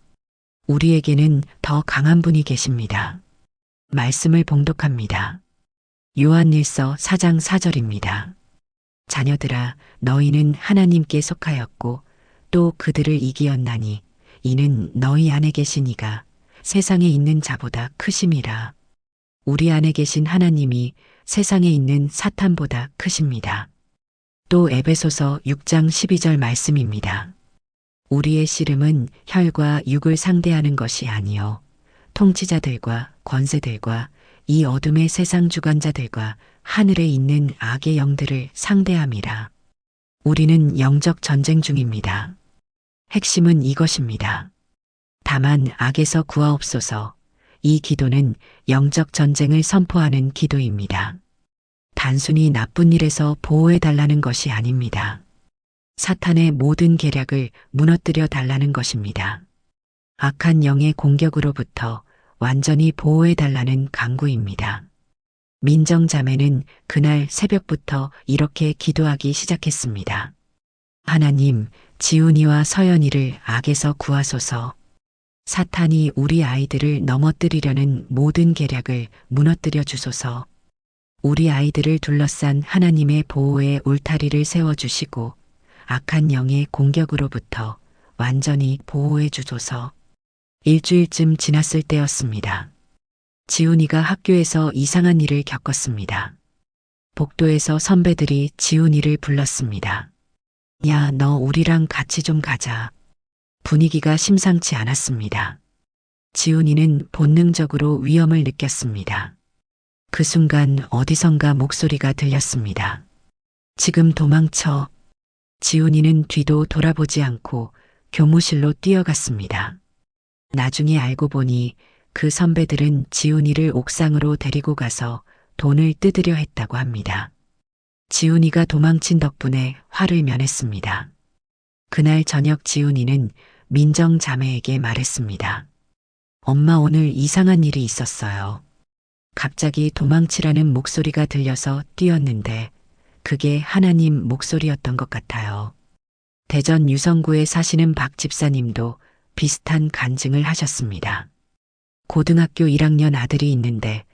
우리에게는 더 강한 분이 계십니다. 말씀을 봉독합니다. 요한일서 4장 4절입니다. 자녀들아, 너희는 하나님께 속하였고 또 그들을 이기었나니 이는 너희 안에 계신 이가 세상에 있는 자보다 크심이라. 우리 안에 계신 하나님이 세상에 있는 사탄보다 크십니다. 또 에베소서 6장 12절 말씀입니다. 우리의 씨름은 혈과 육을 상대하는 것이 아니요 통치자들과 권세들과 이 어둠의 세상 주관자들과 하늘에 있는 악의 영들을 상대함이라. 우리는 영적 전쟁 중입니다. 핵심은 이것입니다. 다만 악에서 구하옵소서. 이 기도는 영적 전쟁을 선포하는 기도입니다. 단순히 나쁜 일에서 보호해 달라는 것이 아닙니다. 사탄의 모든 계략을 무너뜨려 달라는 것입니다. 악한 영의 공격으로부터 완전히 보호해 달라는 간구입니다. 민정 자매는 그날 새벽부터 이렇게 기도하기 시작했습니다. 하나님, 지훈이와 서연이를 악에서 구하소서. 사탄이 우리 아이들을 넘어뜨리려는 모든 계략을 무너뜨려 주소서. 우리 아이들을 둘러싼 하나님의 보호의 울타리를 세워주시고 악한 영의 공격으로부터 완전히 보호해 주소서. 일주일쯤 지났을 때였습니다. 지훈이가 학교에서 이상한 일을 겪었습니다. 복도에서 선배들이 지훈이를 불렀습니다. 야, 너 우리랑 같이 좀 가자. 분위기가 심상치 않았습니다. 지훈이는 본능적으로 위험을 느꼈습니다. 그 순간 어디선가 목소리가 들렸습니다. 지금 도망쳐. 지훈이는 뒤도 돌아보지 않고 교무실로 뛰어갔습니다. 나중에 알고 보니 그 선배들은 지훈이를 옥상으로 데리고 가서 돈을 뜯으려 했다고 합니다. 지훈이가 도망친 덕분에 화를 면했습니다. 그날 저녁 지훈이는 민정 자매에게 말했습니다. 엄마, 오늘 이상한 일이 있었어요. 갑자기 도망치라는 목소리가 들려서 뛰었는데 그게 하나님 목소리였던 것 같아요. 대전 유성구에 사시는 박 집사님도 비슷한 간증을 하셨습니다. 고등학교 1학년 아들이 있는데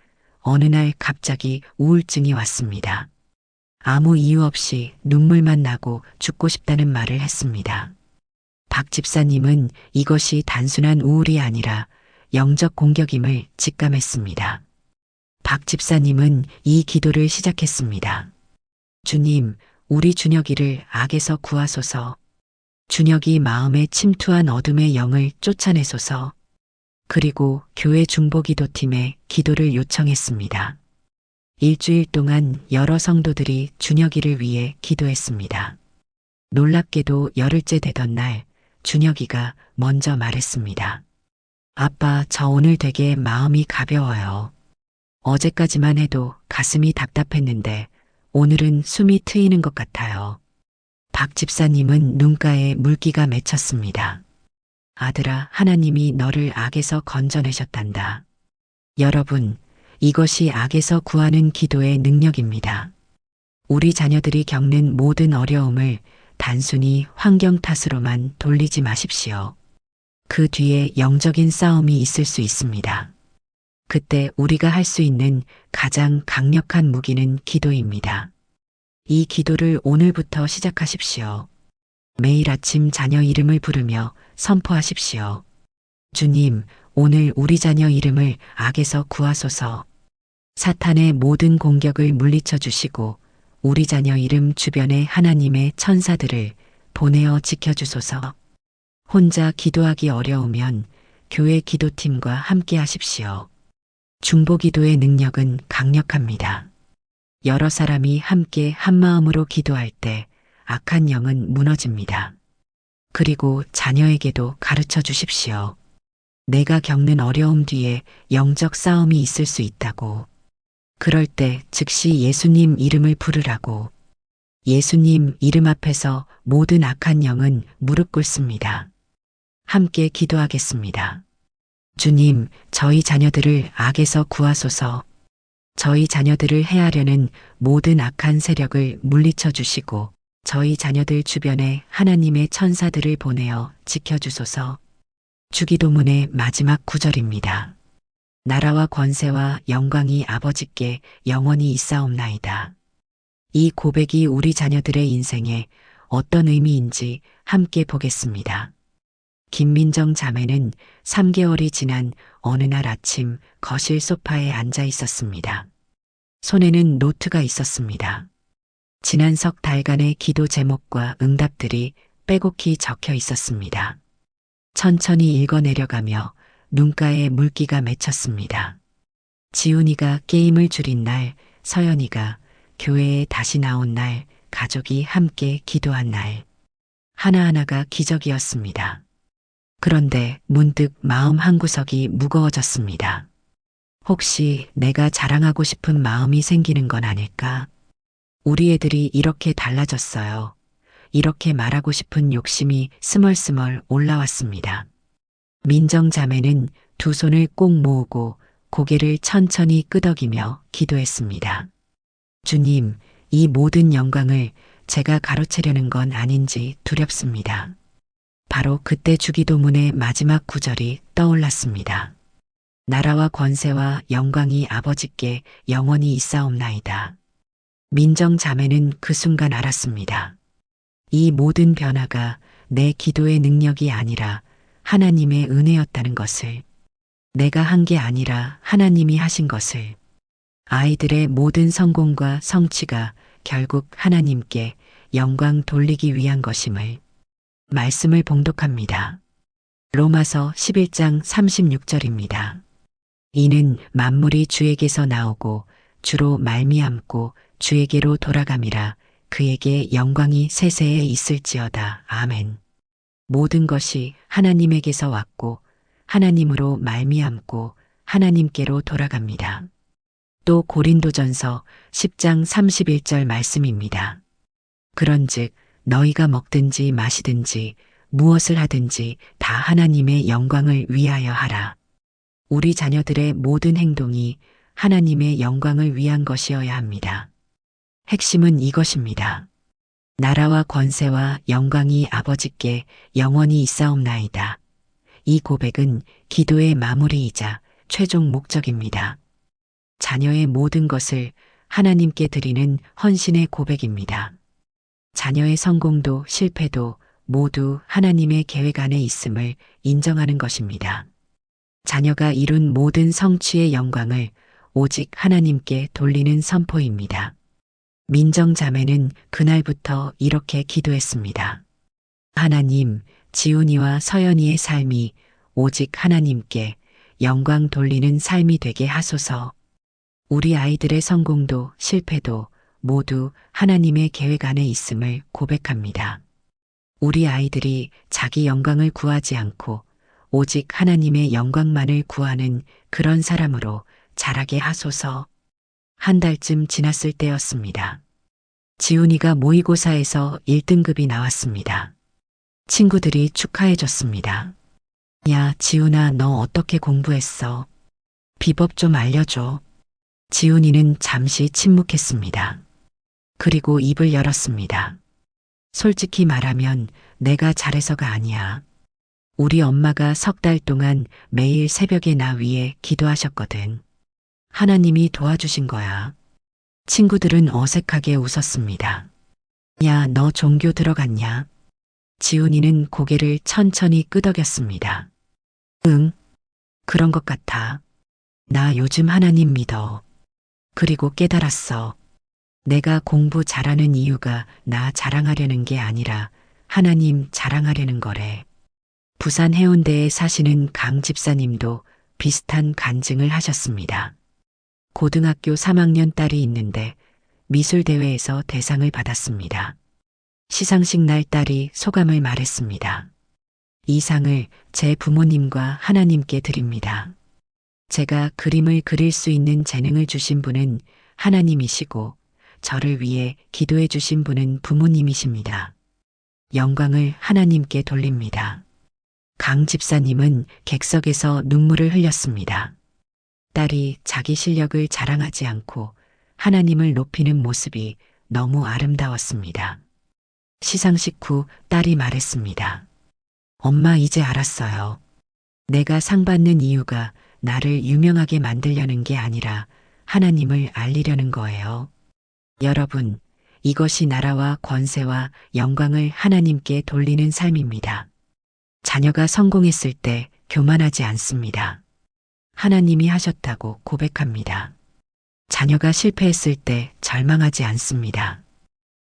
어느 날 갑자기 우울증이 왔습니다. 아무 이유 없이 눈물만 나고 죽고 싶다는 말을 했습니다. 박 집사님은 이것이 단순한 우울이 아니라 영적 공격임을 직감했습니다. 박 집사님은 이 기도를 시작했습니다. 주님, 우리 준혁이를 악에서 구하소서. 준혁이 마음에 침투한 어둠의 영을 쫓아내소서. 그리고 교회 중보기도팀에 기도를 요청했습니다. 일주일 동안 여러 성도들이 준혁이를 위해 기도했습니다. 놀랍게도 열흘째 되던 날 준혁이가 먼저 말했습니다. 아빠, 저 오늘 되게 마음이 가벼워요. 어제까지만 해도 가슴이 답답했는데 오늘은 숨이 트이는 것 같아요. 박 집사님은 눈가에 물기가 맺혔습니다. 아들아, 하나님이 너를 악에서 건져내셨단다. 여러분, 이것이 악에서 구하는 기도의 능력입니다. 우리 자녀들이 겪는 모든 어려움을 단순히 환경 탓으로만 돌리지 마십시오. 그 뒤에 영적인 싸움이 있을 수 있습니다. 그때 우리가 할 수 있는 가장 강력한 무기는 기도입니다. 이 기도를 오늘부터 시작하십시오. 매일 아침 자녀 이름을 부르며 선포하십시오. 주님, 오늘 우리 자녀 이름을 악에서 구하소서. 사탄의 모든 공격을 물리쳐 주시고 우리 자녀 이름 주변에 하나님의 천사들을 보내어 지켜주소서. 혼자 기도하기 어려우면 교회 기도팀과 함께 하십시오. 중보기도의 능력은 강력합니다. 여러 사람이 함께 한마음으로 기도할 때 악한 영은 무너집니다. 그리고 자녀에게도 가르쳐 주십시오. 내가 겪는 어려움 뒤에 영적 싸움이 있을 수 있다고. 그럴 때 즉시 예수님 이름을 부르라고. 예수님 이름 앞에서 모든 악한 영은 무릎 꿇습니다. 함께 기도하겠습니다. 주님, 저희 자녀들을 악에서 구하소서. 저희 자녀들을 해하려는 모든 악한 세력을 물리쳐 주시고 저희 자녀들 주변에 하나님의 천사들을 보내어 지켜주소서. 주기도문의 마지막 구절입니다. 나라와 권세와 영광이 아버지께 영원히 있사옵나이다. 이 고백이 우리 자녀들의 인생에 어떤 의미인지 함께 보겠습니다. 김민정 자매는 3개월이 지난 어느 날 아침 거실 소파에 앉아 있었습니다. 손에는 노트가 있었습니다. 지난 석 달간의 기도 제목과 응답들이 빼곡히 적혀 있었습니다. 천천히 읽어내려가며 눈가에 물기가 맺혔습니다. 지훈이가 게임을 줄인 날, 서연이가 교회에 다시 나온 날, 가족이 함께 기도한 날. 하나하나가 기적이었습니다. 그런데 문득 마음 한구석이 무거워졌습니다. 혹시 내가 자랑하고 싶은 마음이 생기는 건 아닐까? 우리 애들이 이렇게 달라졌어요. 이렇게 말하고 싶은 욕심이 스멀스멀 올라왔습니다. 민정 자매는 두 손을 꼭 모으고 고개를 천천히 끄덕이며 기도했습니다. 주님, 이 모든 영광을 제가 가로채려는 건 아닌지 두렵습니다. 바로 그때 주기도문의 마지막 구절이 떠올랐습니다. 나라와 권세와 영광이 아버지께 영원히 있사옵나이다. 민정 자매는 그 순간 알았습니다. 이 모든 변화가 내 기도의 능력이 아니라 하나님의 은혜였다는 것을, 내가 한 게 아니라 하나님이 하신 것을, 아이들의 모든 성공과 성취가 결국 하나님께 영광 돌리기 위한 것임을. 말씀을 봉독합니다. 로마서 11장 36절입니다. 이는 만물이 주에게서 나오고 주로 말미암고 주에게로 돌아감이라. 그에게 영광이 세세에 있을지어다. 아멘. 모든 것이 하나님에게서 왔고 하나님으로 말미암고 하나님께로 돌아갑니다. 또 고린도전서 10장 31절 말씀입니다. 그런즉 너희가 먹든지 마시든지 무엇을 하든지 다 하나님의 영광을 위하여 하라. 우리 자녀들의 모든 행동이 하나님의 영광을 위한 것이어야 합니다. 핵심은 이것입니다. 나라와 권세와 영광이 아버지께 영원히 있사옵나이다. 이 고백은 기도의 마무리이자 최종 목적입니다. 자녀의 모든 것을 하나님께 드리는 헌신의 고백입니다. 자녀의 성공도 실패도 모두 하나님의 계획 안에 있음을 인정하는 것입니다. 자녀가 이룬 모든 성취의 영광을 오직 하나님께 돌리는 선포입니다. 민정 자매는 그날부터 이렇게 기도했습니다. 하나님, 지훈이와 서연이의 삶이 오직 하나님께 영광 돌리는 삶이 되게 하소서. 우리 아이들의 성공도 실패도 모두 하나님의 계획 안에 있음을 고백합니다. 우리 아이들이 자기 영광을 구하지 않고 오직 하나님의 영광만을 구하는 그런 사람으로 자라게 하소서. 한 달쯤 지났을 때였습니다. 지훈이가 모의고사에서 1등급이 나왔습니다. 친구들이 축하해줬습니다. 야, 지훈아, 너 어떻게 공부했어? 비법 좀 알려줘. 지훈이는 잠시 침묵했습니다. 그리고 입을 열었습니다. 솔직히 말하면 내가 잘해서가 아니야. 우리 엄마가 석 달 동안 매일 새벽에 나 위해 기도하셨거든. 하나님이 도와주신 거야. 친구들은 어색하게 웃었습니다. 야, 너 종교 들어갔냐? 지훈이는 고개를 천천히 끄덕였습니다. 응, 그런 것 같아. 나 요즘 하나님 믿어. 그리고 깨달았어. 내가 공부 잘하는 이유가 나 자랑하려는 게 아니라 하나님 자랑하려는 거래. 부산 해운대에 사시는 강 집사님도 비슷한 간증을 하셨습니다. 고등학교 3학년 딸이 있는데 미술대회에서 대상을 받았습니다. 시상식 날 딸이 소감을 말했습니다. 이 상을 제 부모님과 하나님께 드립니다. 제가 그림을 그릴 수 있는 재능을 주신 분은 하나님이시고 저를 위해 기도해 주신 분은 부모님이십니다. 영광을 하나님께 돌립니다. 강 집사님은 객석에서 눈물을 흘렸습니다. 딸이 자기 실력을 자랑하지 않고 하나님을 높이는 모습이 너무 아름다웠습니다. 시상식 후 딸이 말했습니다. 엄마, 이제 알았어요. 내가 상 받는 이유가 나를 유명하게 만들려는 게 아니라 하나님을 알리려는 거예요. 여러분, 이것이 나라와 권세와 영광을 하나님께 돌리는 삶입니다. 자녀가 성공했을 때 교만하지 않습니다. 하나님이 하셨다고 고백합니다. 자녀가 실패했을 때 절망하지 않습니다.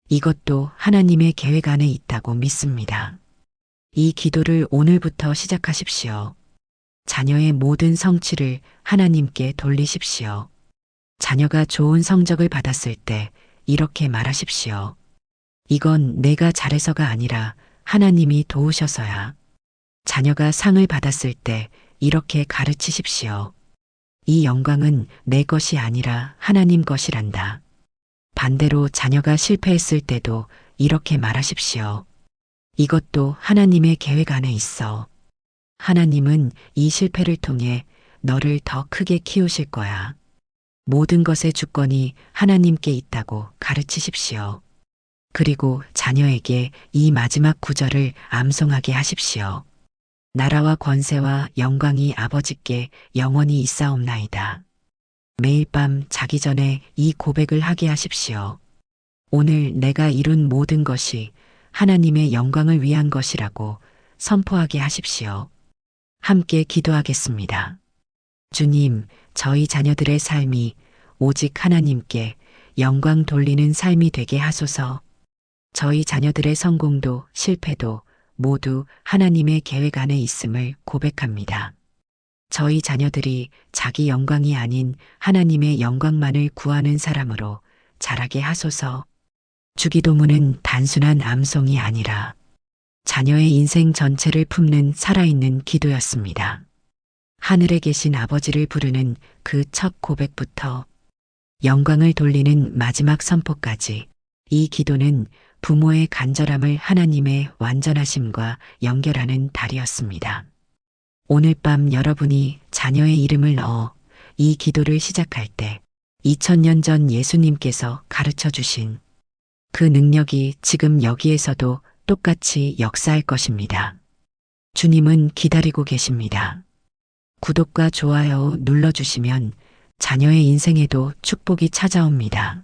이것도 하나님의 계획 안에 있다고 믿습니다. 이 기도를 오늘부터 시작하십시오. 자녀의 모든 성취를 하나님께 돌리십시오. 자녀가 좋은 성적을 받았을 때 이렇게 말하십시오. 이건 내가 잘해서가 아니라 하나님이 도우셔서야. 자녀가 상을 받았을 때 이렇게 가르치십시오. 이 영광은 내 것이 아니라 하나님 것이란다. 반대로 자녀가 실패했을 때도 이렇게 말하십시오. 이것도 하나님의 계획 안에 있어. 하나님은 이 실패를 통해 너를 더 크게 키우실 거야. 모든 것의 주권이 하나님께 있다고 가르치십시오. 그리고 자녀에게 이 마지막 구절을 암송하게 하십시오. 나라와 권세와 영광이 아버지께 영원히 있사옵나이다. 매일 밤 자기 전에 이 고백을 하게 하십시오. 오늘 내가 이룬 모든 것이 하나님의 영광을 위한 것이라고 선포하게 하십시오. 함께 기도하겠습니다. 주님, 저희 자녀들의 삶이 오직 하나님께 영광 돌리는 삶이 되게 하소서. 저희 자녀들의 성공도 실패도 모두 하나님의 계획 안에 있음을 고백합니다. 저희 자녀들이 자기 영광이 아닌 하나님의 영광만을 구하는 사람으로 자라게 하소서. 주기도문은 단순한 암송이 아니라 자녀의 인생 전체를 품는 살아있는 기도였습니다. 하늘에 계신 아버지를 부르는 그 첫 고백부터 영광을 돌리는 마지막 선포까지 이 기도는 부모의 간절함을 하나님의 완전하심과 연결하는 달이었습니다. 오늘 밤 여러분이 자녀의 이름을 넣어 이 기도를 시작할 때 2000년 전 예수님께서 가르쳐 주신 그 능력이 지금 여기에서도 똑같이 역사할 것입니다. 주님은 기다리고 계십니다. 구독과 좋아요 눌러주시면 자녀의 인생에도 축복이 찾아옵니다.